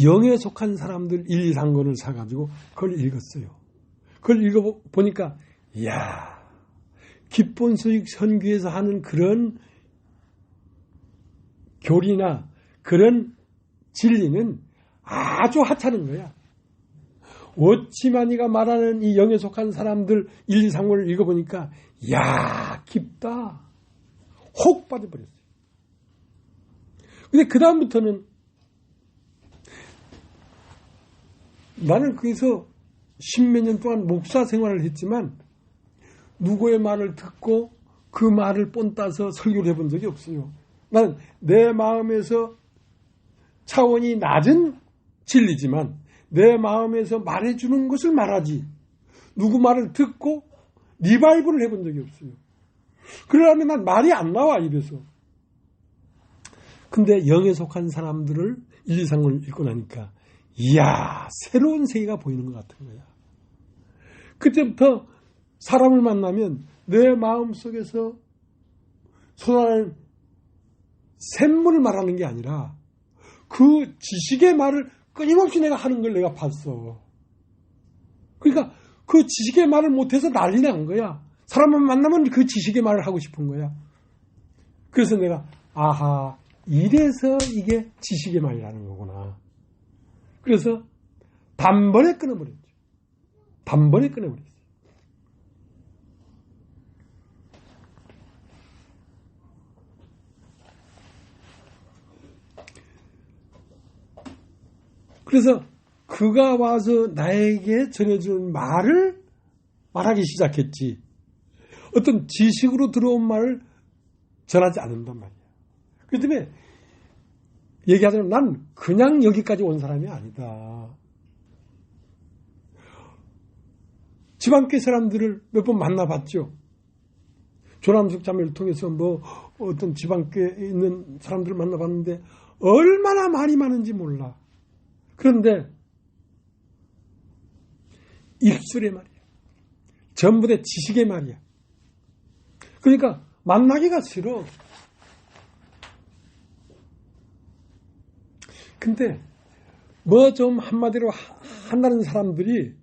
B: 영에 속한 사람들 1, 2, 3권을 사가지고 그걸 읽었어요. 그걸 읽어보니까 이야, 기쁨수익 선교에서 하는 그런 교리나 그런 진리는 아주 하찮은 거야. 워치만이가 말하는 이 영에 속한 사람들 1, 2, 3권을 읽어보니까 이야, 깊다. 혹 빠져버렸어요. 근데 그 다음부터는 나는 거기서 십몇 년 동안 목사 생활을 했지만 누구의 말을 듣고 그 말을 본따서 설교를 해본 적이 없어요. 나는 내 마음에서 차원이 낮은 진리지만 내 마음에서 말해주는 것을 말하지 누구 말을 듣고 리바이브를 해본 적이 없어요. 그러려면 난 말이 안 나와 입에서. 근데 영에 속한 사람들을 1, 2, 3을 읽고 나니까 이야 새로운 세계가 보이는 것 같은 거야. 그때부터 사람을 만나면 내 마음속에서 솟아나는 샘물을 말하는 게 아니라 그 지식의 말을 끊임없이 내가 하는 걸 내가 봤어. 그러니까 그 지식의 말을 못해서 난리 난 거야. 사람을 만나면 그 지식의 말을 하고 싶은 거야. 그래서 내가 아하 이래서 이게 지식의 말이라는 거구나. 그래서 단번에 끊어버렸죠. 단번에 끊어버렸어요. 그래서 그가 와서 나에게 전해주는 말을 말하기 시작했지. 어떤 지식으로 들어온 말을 전하지 않는단 말이야. 그렇기 때문에 얘기하자면 난 그냥 여기까지 온 사람이 아니다. 지방교회 사람들을 몇 번 만나봤죠. 조남숙 자매를 통해서 어떤 지방교회에 있는 사람들을 만나봤는데 얼마나 말이 많은지 몰라. 그런데 입술의 말이야. 전부 다 지식의 말이야. 그러니까 만나기가 싫어. 근데 좀 한마디로 한다는 사람들이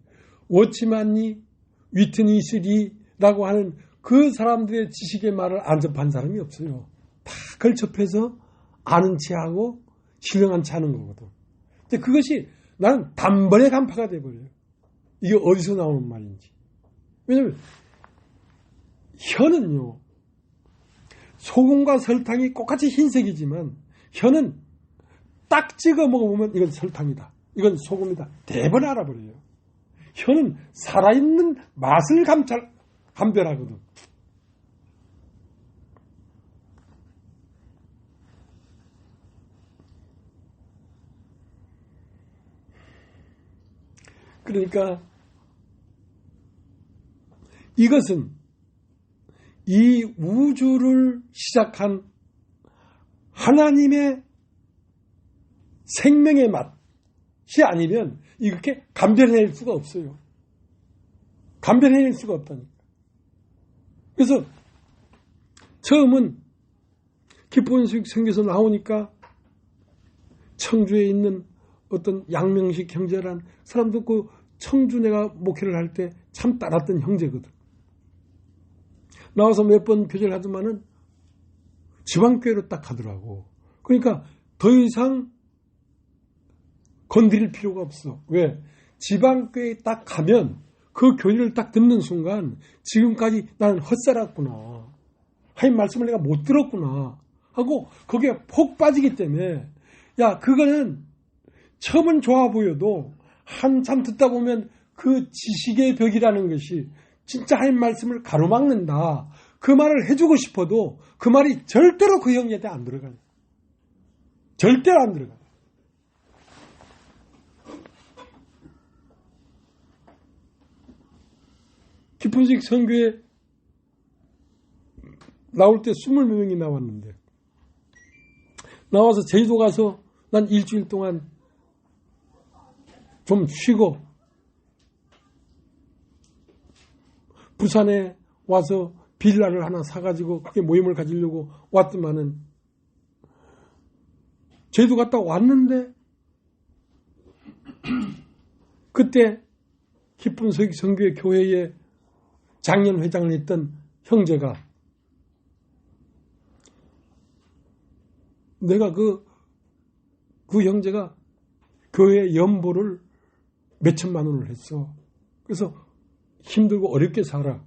B: 워치만니 위트니스리라고 하는 그 사람들의 지식의 말을 안 접한 사람이 없어요. 다 그걸 접해서 아는 체하고 신령한 체 하는 거거든. 근데 그것이 나는 단번에 간파가 돼버려요. 이게 어디서 나오는 말인지. 왜냐면 혀는요. 소금과 설탕이 똑같이 흰색이지만 혀는 딱 찍어 먹어보면 이건 설탕이다. 이건 소금이다. 대번에 알아버려요. 혀는 살아있는 맛을 감별하거든. 그러니까 이것은 이 우주를 시작한 하나님의 생명의 맛이 아니면 이렇게 감별해낼 수가 없어요. 감별해낼 수가 없다니까. 그래서 처음은 기본식 생겨서 나오니까 청주에 있는 어떤 양명식 형제란 사람도 그 청주 내가 목회를 할 때 참 따랐던 형제거든. 나와서 몇 번 교제를 하더만은 지방교회로 딱 가더라고. 그러니까 더 이상 건드릴 필요가 없어. 왜? 지방교회에 딱 가면 그 교리를 딱 듣는 순간 지금까지 나는 헛살았구나. 하나님 말씀을 내가 못 들었구나. 하고 거기에 폭 빠지기 때문에 야 그거는 처음은 좋아 보여도 한참 듣다 보면 그 지식의 벽이라는 것이 진짜 하나님 말씀을 가로막는다. 그 말을 해주고 싶어도 그 말이 절대로 그 형제한테 안 들어가요. 절대로 안 들어가요. 기쁜식 선교에 나올 때 20몇 명이 나왔는데 나와서 제주도 가서 난 일주일 동안 좀 쉬고 부산에 와서 빌라를 하나 사가지고 그게 모임을 가지려고 왔더만은 제주도 갔다 왔는데 그때 기쁨 선교회 교회에 작년 회장을 했던 형제가 내가 그 형제가 교회 연보를 몇 천만 원을 했어. 그래서 힘들고 어렵게 살아.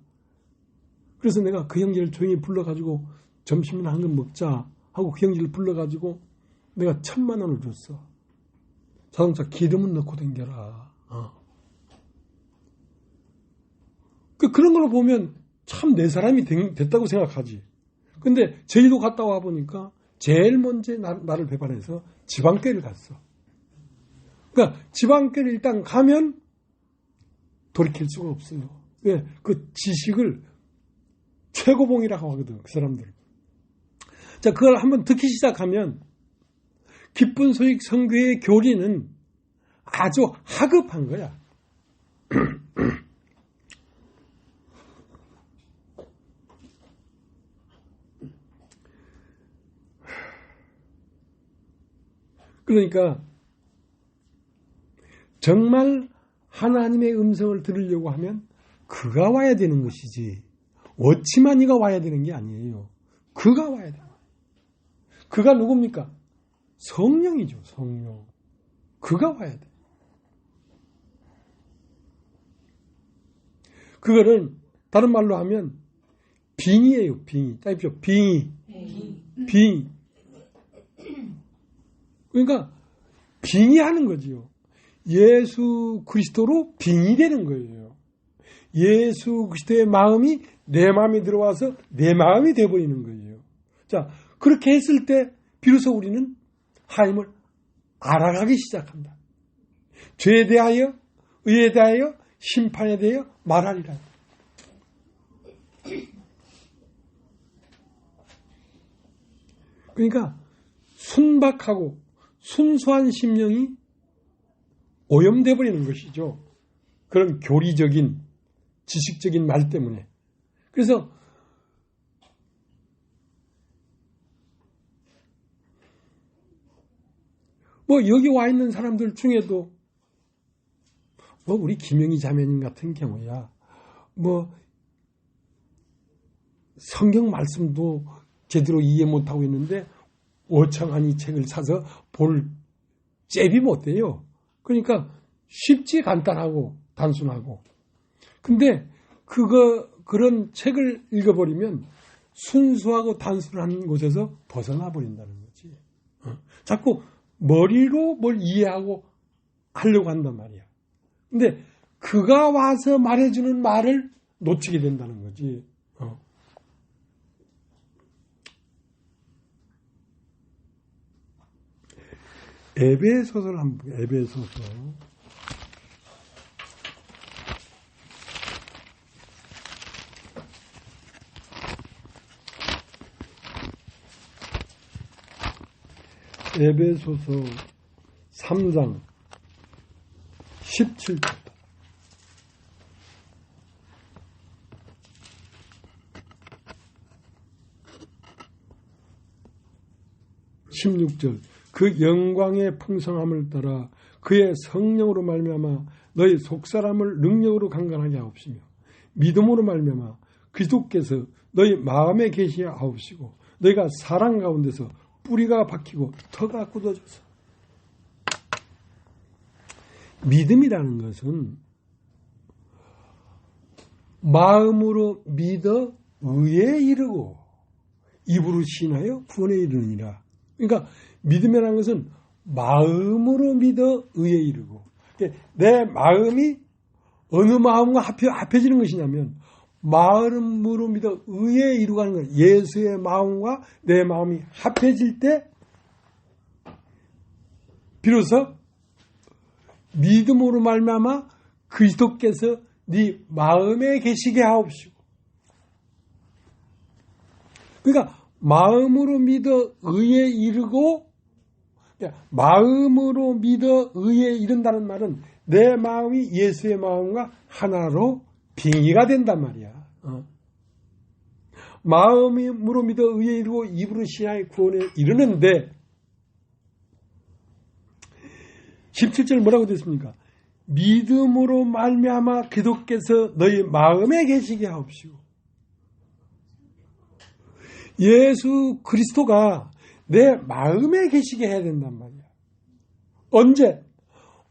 B: 그래서 내가 그 형제를 조용히 불러가지고 점심이나 한 건 먹자 하고 그 형제를 불러가지고 내가 1,000만 원을 줬어. 자동차 기름은 넣고 댕겨라. 그런 걸로 보면 참 내 사람이 됐다고 생각하지. 근데 제주도 갔다 와 보니까 제일 먼저 나를 배반해서 지방교회를 갔어. 그러니까 지방교회를 일단 가면 돌이킬 수가 없어요. 왜? 그 지식을 최고봉이라고 하거든, 그 사람들. 자, 그걸 한번 듣기 시작하면 기쁜 소식 선교의 교리는 아주 하급한 거야. 그러니까 정말 하나님의 음성을 들으려고 하면 그가 와야 되는 것이지 워치마니가 와야 되는 게 아니에요. 그가 와야 돼요. 그가 누굽니까? 성령이죠. 성령. 그가 와야 돼. 그거는 다른 말로 하면 빙의예요. 빙의. 따집시오. 빙의. 빙의. 그러니까 빙의하는 거지요. 예수 그리스도로 빙의되는 거예요. 예수 그리스도의 마음이 내 마음에 들어와서 내 마음이 되어버리는 거예요. 자, 그렇게 했을 때 비로소 우리는 하나님을 알아가기 시작한다. 죄에 대하여, 의에 대하여, 심판에 대하여 말하리라. 그러니까 순박하고 순수한 심령이 오염돼 버리는 것이죠. 그런 교리적인 지식적인 말 때문에. 그래서 뭐 여기 와 있는 사람들 중에도 뭐 우리 김영희 자매님 같은 경우야 뭐 성경 말씀도 제대로 이해 못하고 있는데 5천 이 책을 사서 볼 잽이 못 돼요. 그러니까 쉽지 간단하고 단순하고. 근데 그런 책을 읽어버리면 순수하고 단순한 곳에서 벗어나 버린다는 거지. 자꾸 머리로 뭘 이해하고 하려고 한단 말이야. 근데 그가 와서 말해주는 말을 놓치게 된다는 거지. 에베소서를 한번 볼게요. 에베소서. 에베소서 3장 17절. 16절. 그 영광의 풍성함을 따라 그의 성령으로 말미암아 너희 속사람을 능력으로 강건하게 하옵시며 믿음으로 말미암아 그리스도께서 너희 마음에 계시게 하옵시고 너희가 사랑 가운데서 뿌리가 박히고 터가 굳어져서. 믿음이라는 것은 마음으로 믿어 의에 이르고 입으로 신하여 구원에 이르느니라. 그러니까 믿음이라는 것은 마음으로 믿어 의에 이르고, 내 마음이 어느 마음과 합해지는 것이냐면 마음으로 믿어 의에 이루가는 거예요. 예수의 마음과 내 마음이 합해질 때 비로소 믿음으로 말미암아 그리스도께서 네 마음에 계시게 하옵시고. 그러니까 마음으로 믿어 의에 이르고, 마음으로 믿어 의에 이른다는 말은 내 마음이 예수의 마음과 하나로 빙의가 된단 말이야. 마음으로 믿어 의에 이르고 입으로 신하의 구원에 이르는데 17절 뭐라고 됐습니까? 믿음으로 말미암아 그리스도께서 너희 마음에 계시게 하옵시고. 예수 그리스도가 내 마음에 계시게 해야 된단 말이야. 언제?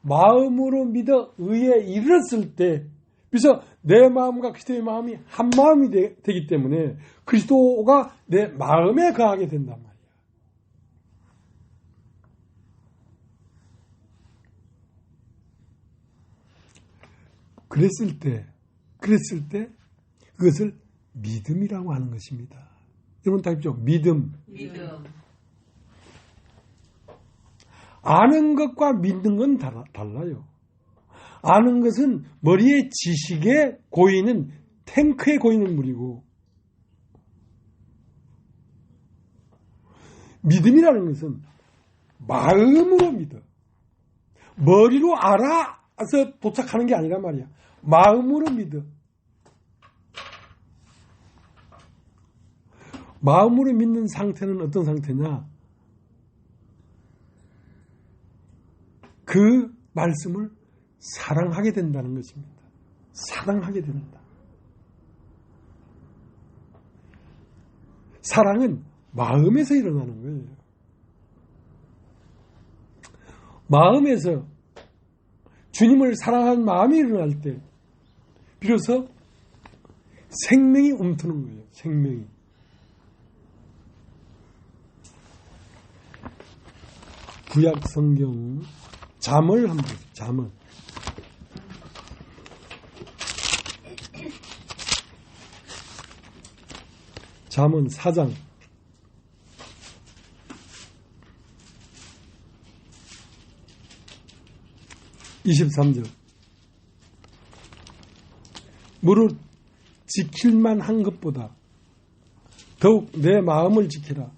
B: 마음으로 믿어 의에 이르렀을 때, 그래서 내 마음과 그리스도의 마음이 한 마음이 되기 때문에 그리스도가 내 마음에 거하게 된단 말이야. 그랬을 때 그것을 믿음이라고 하는 것입니다. 여러분 다 있죠? 믿음. 아는 것과 믿는 건 달라요. 아는 것은 머리에 지식에 고이는 탱크에 고이는 물이고, 믿음이라는 것은 마음으로 믿어. 머리로 알아서 도착하는 게 아니란 말이야. 마음으로 믿어. 마음으로 믿는 상태는 어떤 상태냐? 그 말씀을 사랑하게 된다는 것입니다. 사랑하게 된다. 사랑은 마음에서 일어나는 거예요. 마음에서 주님을 사랑하는 마음이 일어날 때 비로소 생명이 움트는 거예요. 생명이. 구약 성경 잠언 한번 보세요. 잠언. 잠언 4장 23절. 무릇 지킬만 한 것보다 더욱 내 마음을 지키라.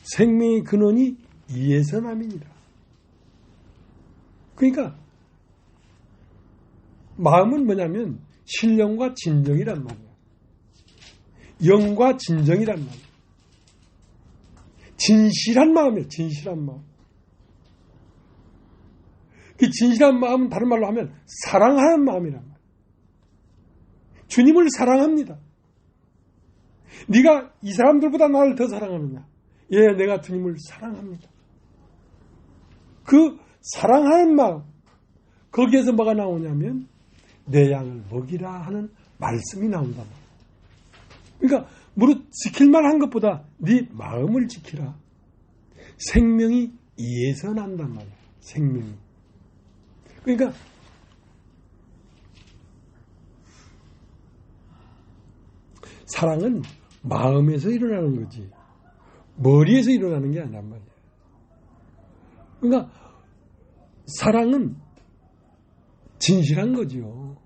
B: 생명의 근원이 이에서 남이니라. 그러니까 마음은 뭐냐면 신령과 진정이란 말이야. 영과 진정이란 말이야. 진실한 마음이에요. 진실한 마음. 그 진실한 마음은 다른 말로 하면 사랑하는 마음이란 말이야. 주님을 사랑합니다. 네가 이 사람들보다 나를 더 사랑하느냐? 예, 내가 주님을 사랑합니다. 그 사랑하는 마음, 거기에서 뭐가 나오냐면 내 양을 먹이라 하는 말씀이 나온다. 그러니까 무릇 지킬만 한 것보다 네 마음을 지키라. 생명이 이에서 난단 말이야. 생명이. 그러니까 사랑은 마음에서 일어나는 거지 머리에서 일어나는 게 아니란 말이야. 그러니까 사랑은 진실한 거죠.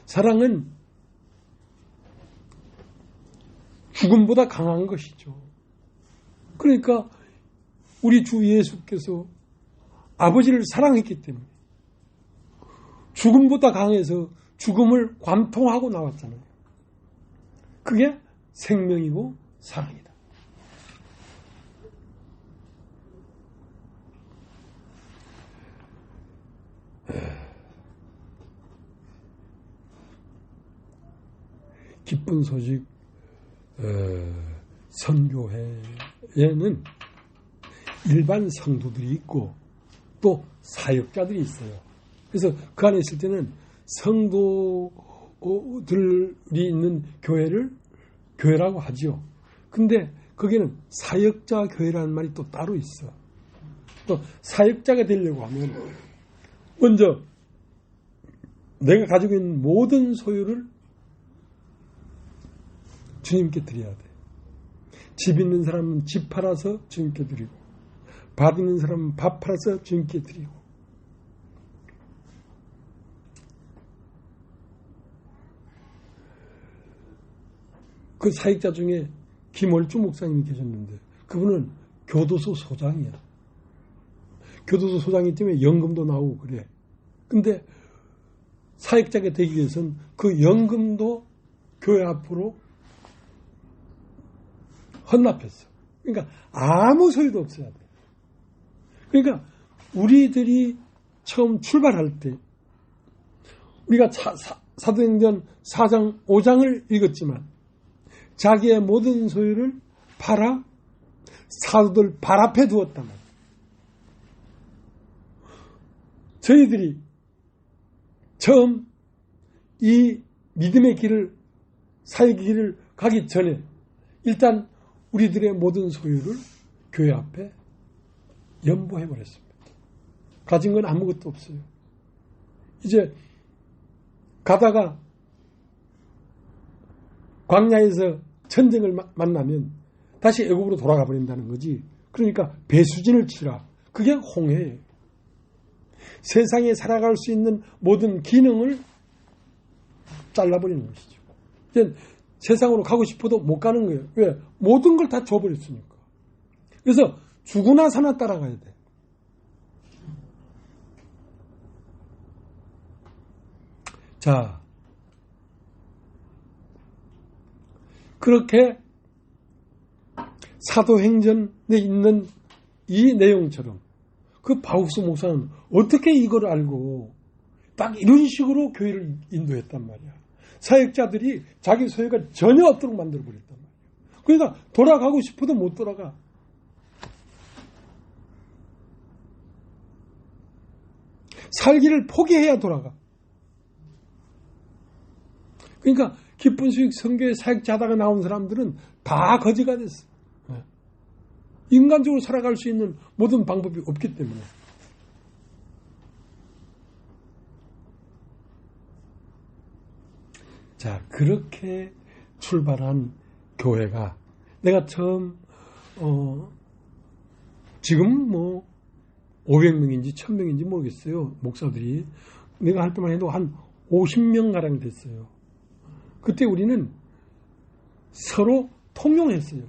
B: 사랑은 죽음보다 강한 것이죠. 그러니까 우리 주 예수께서 아버지를 사랑했기 때문에 죽음보다 강해서 죽음을 관통하고 나왔잖아요. 그게 생명이고 사랑이다. 기쁜 소식 선교회에는 일반 성도들이 있고 또 사역자들이 있어요. 그래서 그 안에 있을 때는 성도들이 있는 교회를 교회라고 하죠. 근데 거기는 사역자 교회라는 말이 또 따로 있어. 또 사역자가 되려고 하면 먼저 내가 가지고 있는 모든 소유를 주님께 드려야 돼. 집 있는 사람은 집 팔아서 주님께 드리고, 밥 있는 사람은 밥 팔아서 주님께 드리고. 그 사역자 중에 김월주 목사님이 계셨는데 그분은 교도소 소장이야. 교도소 소장이기 때문에 연금도 나오고 그래. 근데 사역자가 되기 위해서는 그 연금도 교회 앞으로 헌납했어. 그러니까 아무 소유도 없어야 돼. 그러니까 우리들이 처음 출발할 때 우리가 사도행전 4장 5장을 읽었지만 자기의 모든 소유를 팔아 사도들 발 앞에 두었단 말이에요. 저희들이 처음 이 믿음의 길을, 사역의 길을 가기 전에 일단 우리들의 모든 소유를 교회 앞에 연보해버렸습니다. 가진 건 아무것도 없어요. 이제 가다가 광야에서 전쟁을 만나면 다시 애굽으로 돌아가 버린다는 거지. 그러니까 배수진을 치라. 그게 홍해예요. 세상에 살아갈 수 있는 모든 기능을 잘라버리는 것이죠. 이제 세상으로 가고 싶어도 못 가는 거예요. 왜? 모든 걸 다 줘버렸으니까. 그래서 죽으나 사나 따라가야 돼. 자, 그렇게 사도행전에 있는 이 내용처럼 그 바우스 목사는 어떻게 이걸 알고 딱 이런 식으로 교회를 인도했단 말이야. 사역자들이 자기 소유가 전혀 없도록 만들어버렸단 말이야. 그러니까 돌아가고 싶어도 못 돌아가. 살기를 포기해야 돌아가. 그러니까 기쁜 수익 선교의 사역자 하다가 나온 사람들은 다 거지가 됐어. 인간적으로 살아갈 수 있는 모든 방법이 없기 때문에. 자, 그렇게 출발한 교회가 내가 처음 지금 뭐 500명인지 1000명인지 모르겠어요. 목사들이. 내가 할 때만 해도 한 50명가량 됐어요. 그때 우리는 서로 통용했어요.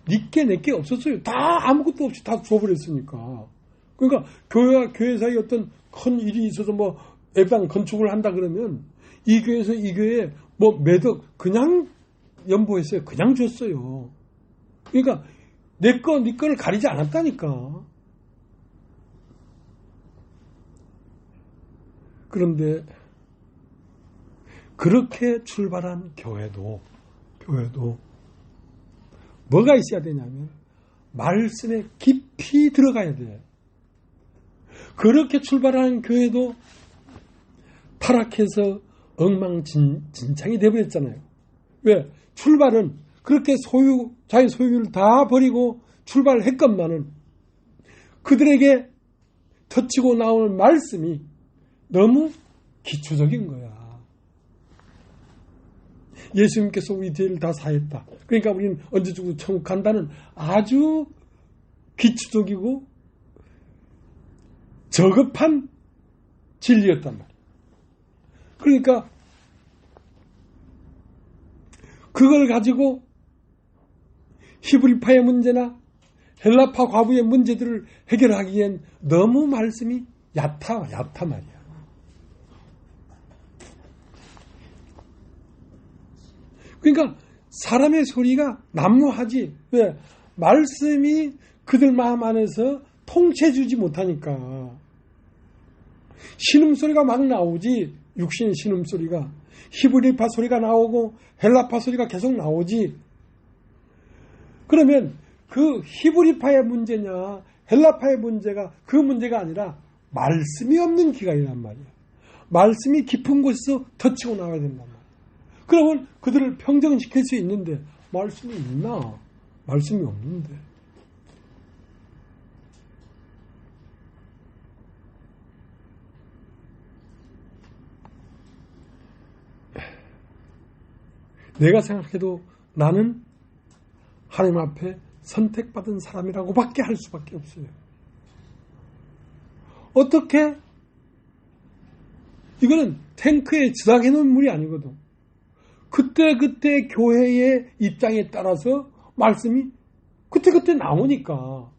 B: 니께 내게 없었어요. 다 아무것도 없이 다 줘버렸으니까. 그러니까 교회와 교회 사이 어떤 큰 일이 있어서 뭐 예방 건축을 한다 그러면 이 교회에서 이 교회에 뭐 매덕 그냥 연보했어요. 그냥 줬어요. 그러니까 내 거, 네 거를 가리지 않았다니까. 그런데 그렇게 출발한 교회도 뭐가 있어야 되냐면 말씀에 깊이 들어가야 돼. 그렇게 출발한 교회도 타락해서 엉망진창이 되어버렸잖아요. 왜? 출발은 그렇게 자기 소유를 다 버리고 출발했건만은 그들에게 터치고 나오는 말씀이 너무 기초적인 거야. 예수님께서 우리 죄를 다 사했다. 그러니까 우리는 언제 죽고 천국 간다는 아주 기초적이고 저급한 진리였단 말이에요. 그러니까 그걸 가지고 히브리파의 문제나 헬라파 과부의 문제들을 해결하기엔 너무 말씀이 얕아 말이야. 그러니까 사람의 소리가 난무하지. 왜? 말씀이 그들 마음 안에서 통째주지 못하니까. 신음소리가 막 나오지. 육신의 신음소리가. 히브리파 소리가 나오고 헬라파 소리가 계속 나오지. 그러면 그 히브리파의 문제냐 헬라파의 문제가 그 문제가 아니라 말씀이 없는 기간이란 말이야. 말씀이 깊은 곳에서 터치고 나와야 된단 말이야. 그러면 그들을 평정시킬 수 있는데 말씀이 있나? 말씀이 없는데. 내가 생각해도 나는 하나님 앞에 선택받은 사람이라고밖에 할 수밖에 없어요. 어떻게? 이거는 탱크에 지나게 놓은 물이 아니거든. 그때 교회의 입장에 따라서 말씀이 그때 나오니까.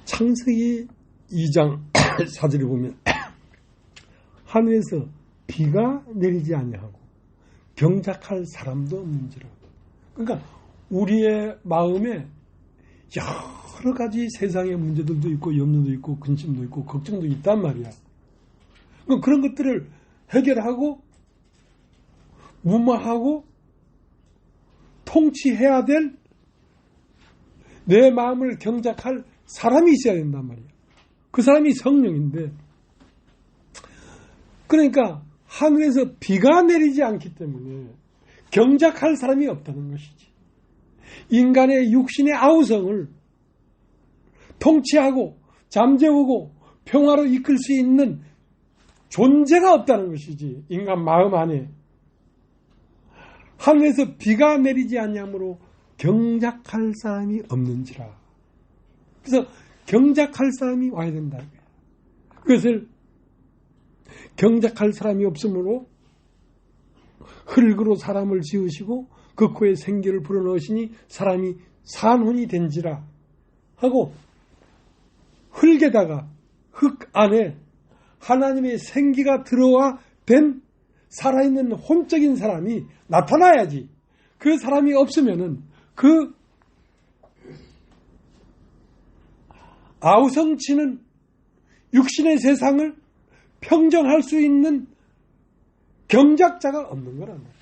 B: 창세기 2장 4절에 보면 하늘에서 비가 내리지 아니하고 경작할 사람도 없는지라. 그러니까 우리의 마음에 여러 가지 세상의 문제들도 있고 염려도 있고 근심도 있고 걱정도 있단 말이야. 그런 것들을 해결하고 무마하고 통치해야 될 내 마음을 경작할 사람이 있어야 된단 말이야. 그 사람이 성령인데, 그러니까 하늘에서 비가 내리지 않기 때문에 경작할 사람이 없다는 것이지. 인간의 육신의 아우성을 통치하고 잠재우고 평화로 이끌 수 있는 존재가 없다는 것이지. 인간 마음 안에. 하늘에서 비가 내리지 않냐므로 경작할 사람이 없는지라. 그래서 경작할 사람이 와야 된다. 그것을 경작할 사람이 없으므로 흙으로 사람을 지으시고 그 코에 생기를 불어넣으시니 사람이 산혼이 된지라 하고, 흙에다가 흙 안에 하나님의 생기가 들어와 된 살아있는 혼적인 사람이 나타나야지. 그 사람이 없으면은 그 아우성치는 육신의 세상을 평정할 수 있는 경작자가 없는 거란 말이에요.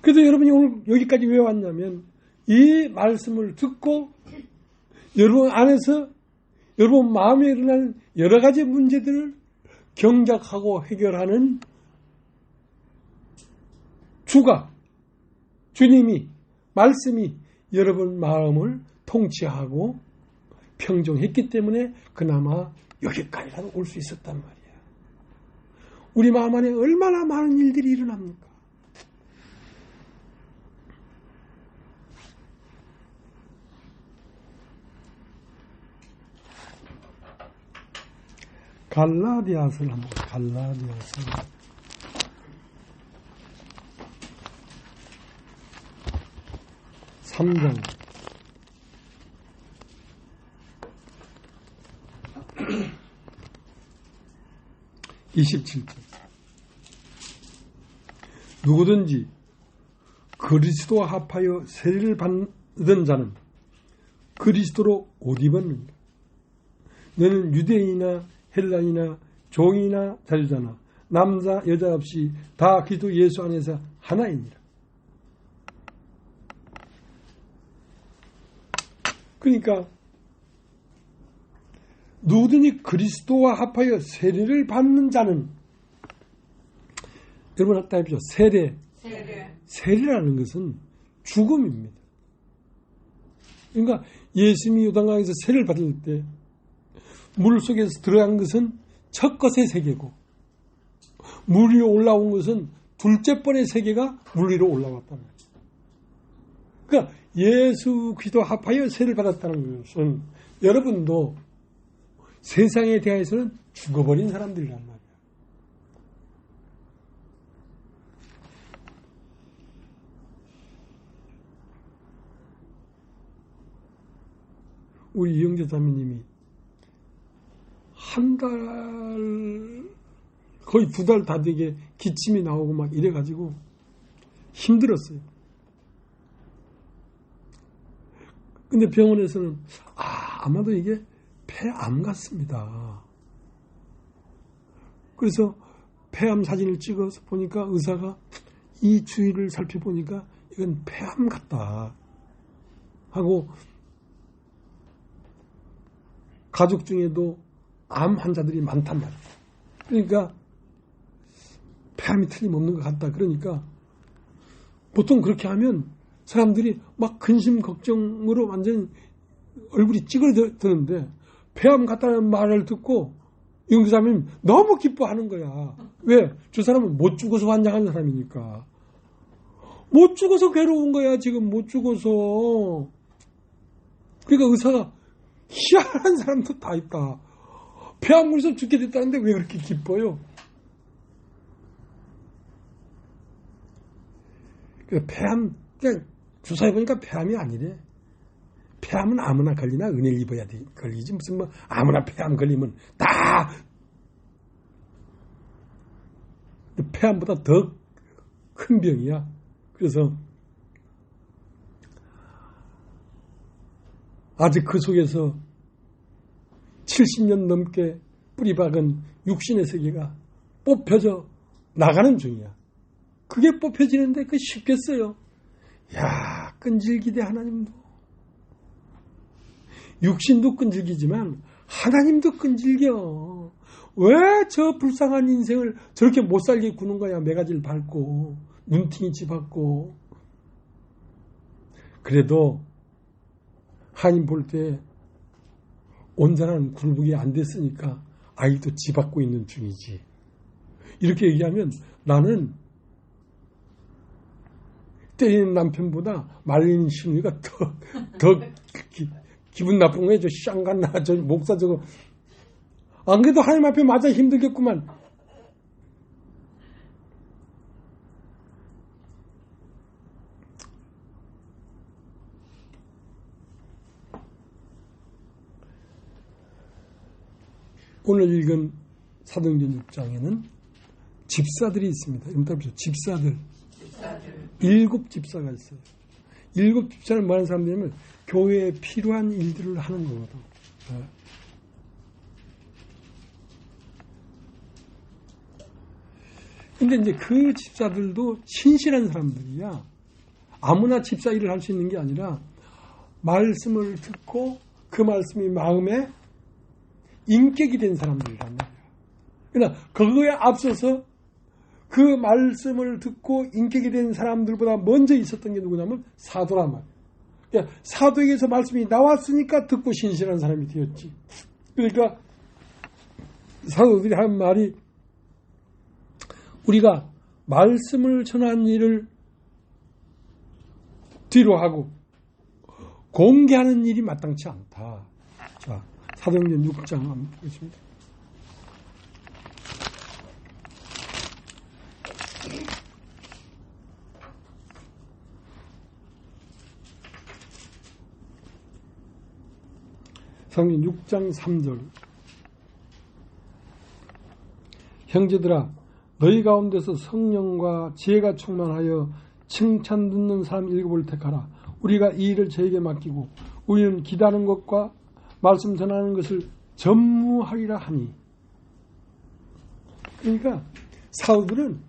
B: 그래서 여러분이 오늘 여기까지 왜 왔냐면, 이 말씀을 듣고 여러분 안에서 여러분 마음에 일어나는 여러 가지 문제들을 경작하고 해결하는 주님이, 말씀이 여러분 마음을 통치하고 평정했기 때문에 그나마 여기까지라도 올 수 있었단 말이에요. 우리 마음 안에 얼마나 많은 일들이 일어납니까? 갈라디아서를 한번, 갈라디아서 3장 27절. 누구든지 그리스도와 합하여 세례를 받은 자는 그리스도로 옷 입었는가. 너는 유대인이나 헬라이나 종이나 자유자나 남자 여자 없이 다 그리스도 예수 안에서 하나이니라. 그러니까 누구든지 그리스도와 합하여 세례를 받는 자는, 여러분 아까 해보죠. 세례라는 것은 죽음입니다. 그러니까 예수님이 요단강에서 세례를 받을 때 물 속에서 들어간 것은 첫 것의 세계고, 물 위로 올라온 것은 둘째 번의 세계가 물 위로 올라왔단 말이에요. 그러니까 예수 그리스도 합하여 세례를 받았다는 것은 여러분도 세상에 대해서는 죽어버린 사람들이란 말이에요. 우리 이영재 자매님이 한 달, 거의 2달 다 되게 기침이 나오고 막 이래가지고 힘들었어요. 근데 병원에서는 아마도 이게 폐암 같습니다. 그래서 폐암 사진을 찍어서 보니까 의사가 이 주위를 살펴보니까 이건 폐암 같다 하고, 가족 중에도 암 환자들이 많단 말이에요. 그러니까 폐암이 틀림없는 것 같다. 그러니까 보통 그렇게 하면 사람들이 막 근심 걱정으로 완전히 얼굴이 찌그러드는데, 폐암 같다는 말을 듣고 영사님은 너무 기뻐하는 거야. 왜? 저 사람은 못 죽어서 환장한 사람이니까. 못 죽어서 괴로운 거야. 지금 못 죽어서. 그러니까 의사가 희한한 사람도 다 있다. 폐암 걸려서 죽게 됐다는데 왜 그렇게 기뻐요? 폐암, 그냥 주사해보니까 폐암이 아니래. 폐암은 아무나 걸리나 은혜를 입어야 돼. 걸리지. 무슨 뭐 아무나 폐암 걸리면 다. 폐암보다 더 큰 병이야. 그래서 아직 그 속에서 70년 넘게 뿌리박은 육신의 세계가 뽑혀져 나가는 중이야. 그게 뽑혀지는데 그게 쉽겠어요? 야, 끈질기대 하나님도. 육신도 끈질기지만 하나님도 끈질겨. 왜 저 불쌍한 인생을 저렇게 못 살게 구는 거야. 매가지를 밟고 눈팅이 짚었고. 그래도 하나님 볼 때 온전한 굴복이 안 됐으니까 아이도 짚받고 있는 중이지. 이렇게 얘기하면 나는 때리는 남편보다 말리는 시누이가 더 기분 나쁜 거예요. 저 쌍간나 저 목사 저거 안 그래도 하나님 앞에 맞아 힘들겠구만. 오늘 읽은 사도행전 6장에는 집사들이 있습니다. 집사들. 7집사가 있어요. 7집사는 뭐 하는 사람들이냐면 교회에 필요한 일들을 하는 거거든. 근데 이제 그 집사들도 신실한 사람들이야. 아무나 집사 일을 할 수 있는 게 아니라 말씀을 듣고 그 말씀이 마음에 인격이 된 사람들이란 말이야. 그러나 그거에 앞서서 그 말씀을 듣고 인격이 된 사람들보다 먼저 있었던 게 누구냐면 사도란 말이야. 그러니까 사도에게서 말씀이 나왔으니까 듣고 신실한 사람이 되었지. 그러니까 사도들이 한 말이 우리가 말씀을 전하는 일을 뒤로 하고 공개하는 일이 마땅치 않다. 자, 사도행전 6장 한번 보겠습니다. 사도행전 6장 3절. 형제들아 너희 가운데서 성령과 지혜가 충만하여 칭찬 듣는 사람 7을 택하라. 우리가 이 일을 저에게 맡기고 우리는 기도하는 것과 말씀 전하는 것을 전무하리라 하니. 그러니까 사도들은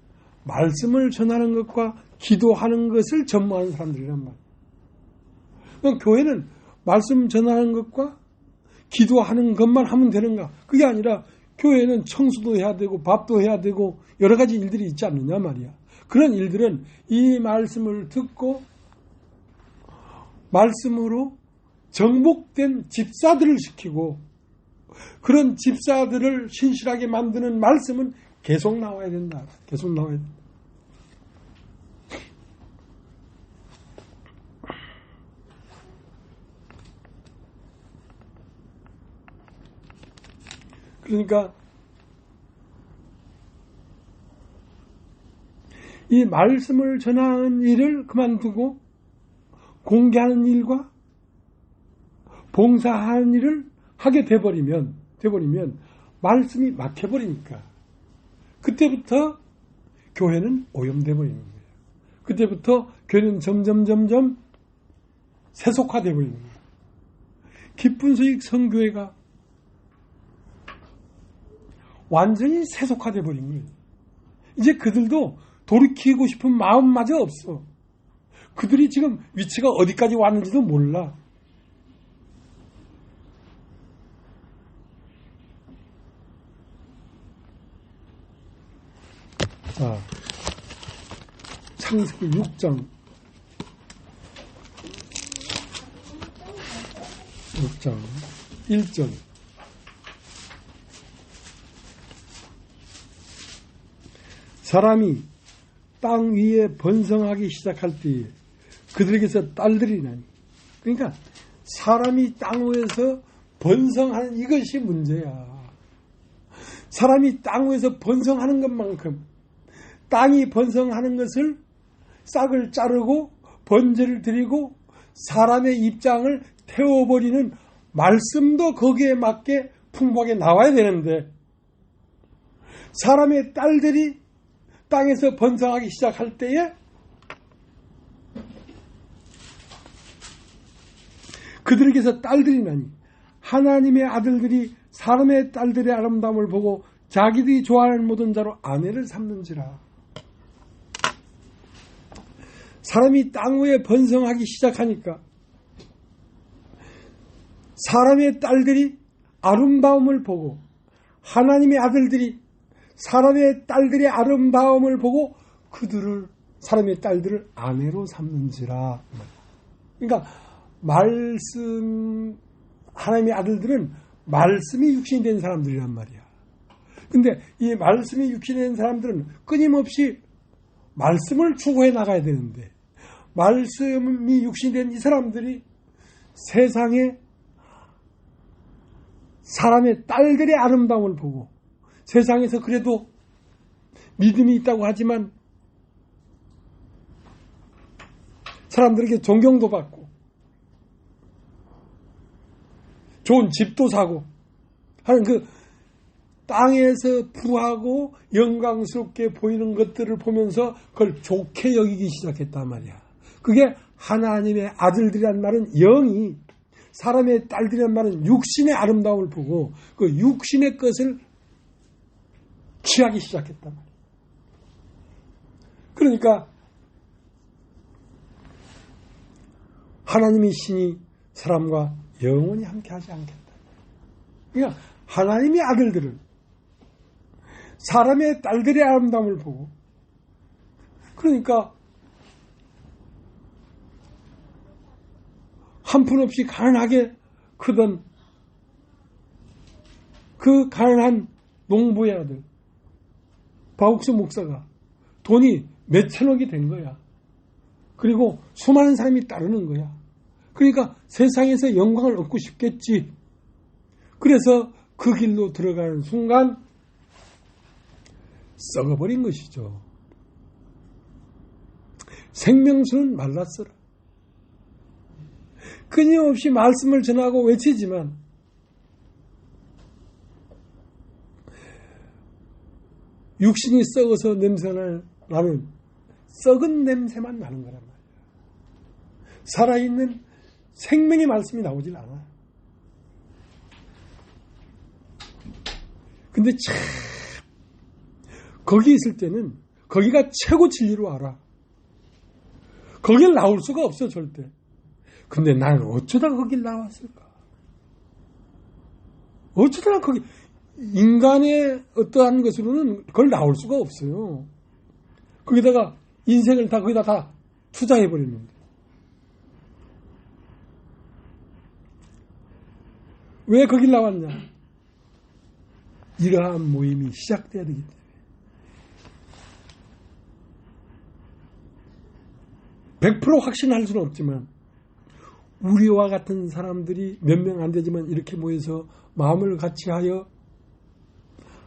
B: 말씀을 전하는 것과 기도하는 것을 전무하는 사람들이란 말이에요. 그러니까 교회는 말씀 전하는 것과 기도하는 것만 하면 되는가? 그게 아니라 교회는 청소도 해야 되고 밥도 해야 되고 여러 가지 일들이 있지 않느냐 말이야. 그런 일들은 이 말씀을 듣고 말씀으로 정복된 집사들을 시키고 그런 집사들을 신실하게 만드는 말씀은 계속 나와야 된다. 계속 나와야 된다. 그러니까 이 말씀을 전하는 일을 그만두고 공개하는 일과 봉사하는 일을 하게 돼버리면 말씀이 막혀버리니까 그때부터 교회는 오염돼 버리는 거예요. 그때부터 교회는 점점 세속화돼 버리는 거예요. 기쁜 소식 성교회가 완전히 세속화돼 버린 거예요. 이제 그들도 돌이키고 싶은 마음마저 없어. 그들이 지금 위치가 어디까지 왔는지도 몰라. 자, 창세기 6장 1절. 사람이 땅 위에 번성하기 시작할 때에 그들에게서 딸들이 나니. 그러니까 사람이 땅 위에서 번성하는 이것이 문제야. 사람이 땅 위에서 번성하는 것만큼 땅이 번성하는 것을 싹을 자르고 번제를 드리고 사람의 입장을 태워버리는 말씀도 거기에 맞게 풍부하게 나와야 되는데 사람의 딸들이 땅에서 번성하기 시작할 때에 그들에게서 딸들이 나니 하나님의 아들들이 사람의 딸들의 아름다움을 보고 자기들이 좋아하는 모든 자로 아내를 삼는지라. 사람이 땅 위에 번성하기 시작하니까 사람의 딸들이 아름다움을 보고 하나님의 아들들이 사람의 딸들의 아름다움을 보고 그들을 사람의 딸들을 아내로 삼는지라. 그러니까 말씀 하나님의 아들들은 말씀이 육신이 된 사람들이란 말이야. 근데 이 말씀이 육신이 된 사람들은 끊임없이 말씀을 추구해 나가야 되는데 말씀이 육신이 된 이 사람들이 세상에 사람의 딸들의 아름다움을 보고 세상에서 그래도 믿음이 있다고 하지만 사람들에게 존경도 받고 좋은 집도 사고 하는 그 땅에서 부하고 영광스럽게 보이는 것들을 보면서 그걸 좋게 여기기 시작했단 말이야. 그게 하나님의 아들들이란 말은 영이, 사람의 딸들이란 말은 육신의 아름다움을 보고 그 육신의 것을 취하기 시작했단 말이야. 그러니까 하나님의 신이 사람과 영원히 함께하지 않겠다. 그러니까 하나님의 아들들은 사람의 딸들의 아름다움을 보고 그러니까 한푼없이 가난하게 크던 그 가난한 농부의 아들 바욱스 목사가 돈이 몇천억이 된 거야. 그리고 수많은 사람이 따르는 거야. 그러니까 세상에서 영광을 얻고 싶겠지. 그래서 그 길로 들어가는 순간 썩어버린 것이죠. 생명수는 말랐어라. 끊임없이 말씀을 전하고 외치지만 육신이 썩어서 냄새가 나는 썩은 냄새만 나는 거란 말이야. 살아있는 생명의 말씀이 나오질 않아. 근데 참 거기 있을 때는 거기가 최고 진리로 알아. 거길 나올 수가 없어 절대. 근데 나는 어쩌다가 거길 나왔을까? 어쩌다가 거기 인간의 어떠한 것으로는 그걸 나올 수가 없어요. 거기다가 인생을 다 거기다 다 투자해버렸는데. 왜 거길 나왔냐? 이러한 모임이 시작돼야 되기 때문에. 100% 확신할 수는 없지만 우리와 같은 사람들이 몇 명 안 되지만 이렇게 모여서 마음을 같이 하여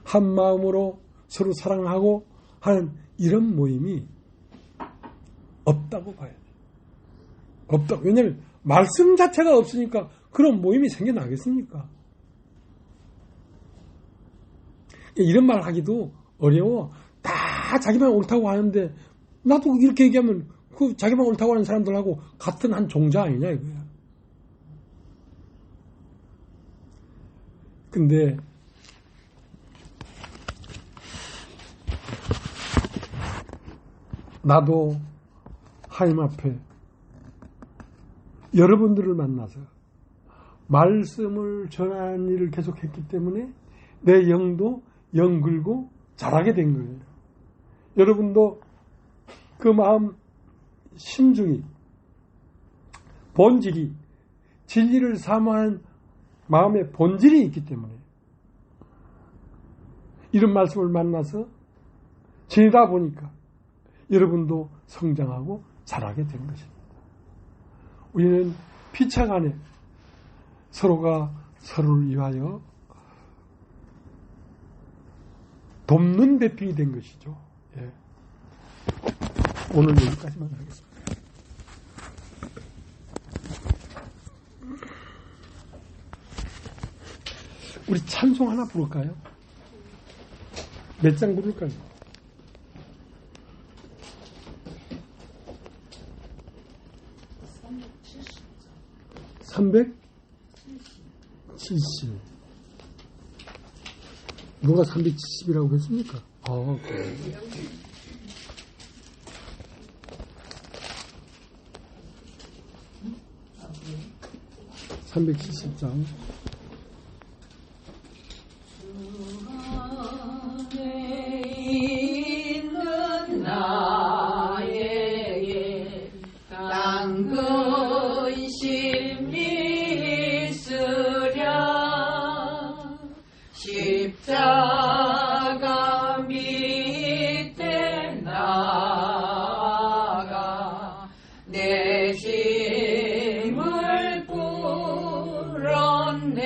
B: 한 마음으로 서로 사랑하고 하는 이런 모임이 없다고 봐야 돼. 없다고. 왜냐하면 말씀 자체가 없으니까 그런 모임이 생겨나겠습니까? 이런 말 하기도 어려워. 다 자기만 옳다고 하는데 나도 이렇게 얘기하면 그 자기만 옳다고 하는 사람들하고 같은 한 종자 아니냐 이거야. 근데 나도 하나님 앞에 여러분들을 만나서 말씀을 전하는 일을 계속했기 때문에 내 영도 영글고 자라게 된 거예요. 여러분도 그 마음 심중이 본질이 진리를 사모하는 마음의 본질이 있기 때문에 이런 말씀을 만나서 지내다 보니까 여러분도 성장하고 자라게 된 것입니다. 우리는 피차간에 서로가 서로를 위하여 돕는 배필이 된 것이죠. 예. 오늘 여기까지만 하겠습니다. 우리 찬송 하나 부를까요? 몇 장 부를까요? 370. 누가 370이라고 했습니까? 그래. 370장.
A: 근심이 있으랴 십자가 밑에 나가 내 짐을 풀었네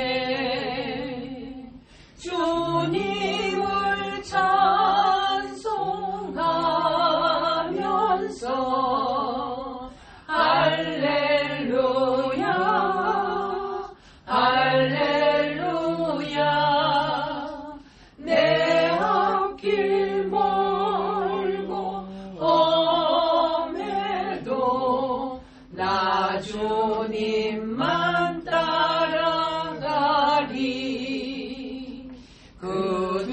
A: 주님을 찬송하면서 할렐루야 할렐루야 내 앞길 멀고 험해도 나 주님만 따라가리 그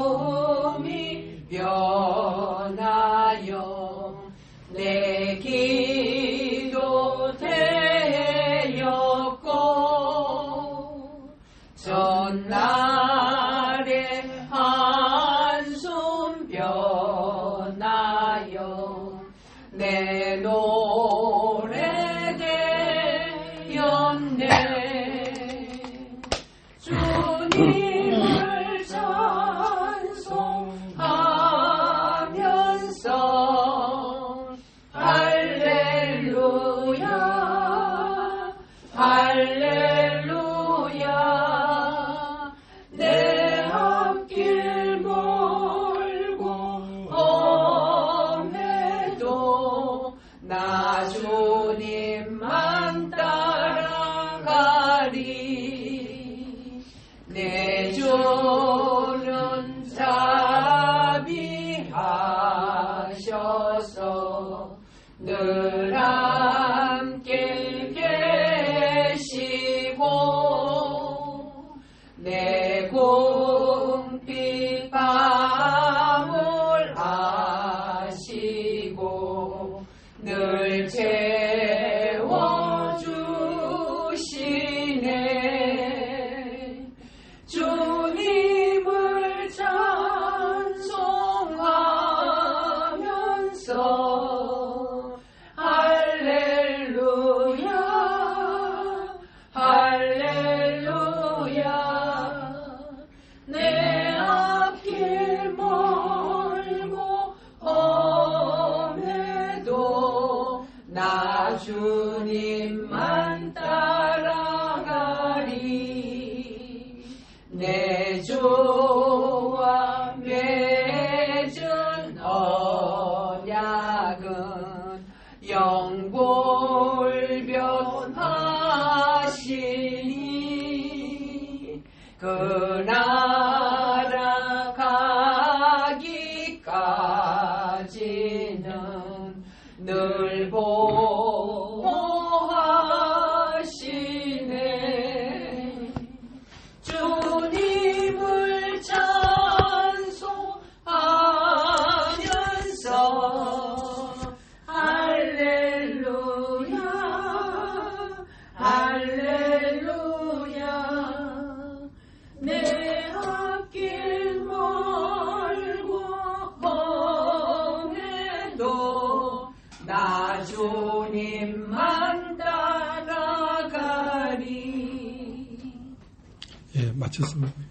A: 두려움이 변하여 내 기도 되었고 전날에 한숨 변하여 내 노래 되었네 주님을 찬송하면서 할렐루야 할렐루야 내 앞길 멀고 험해도 나 주님만 따라가리 내 주는 자비하셔서 늘 함께 계시고 내 궁핍 밤을 아시고 늘 채워주시네 주님을 찬송하면서 할렐루야 할렐루야 내 앞길 멀고 험해도 나 주님만 따라가리 내 주와 맺은 언약은 영골변하시니 그 나라 가기까지는 늘 보호하시네 주님을 찬송하면서 할렐루야 할렐루야 내 앞길 멀고 험해도 나 주님만 따라가리
B: 예, 마쳤습니다.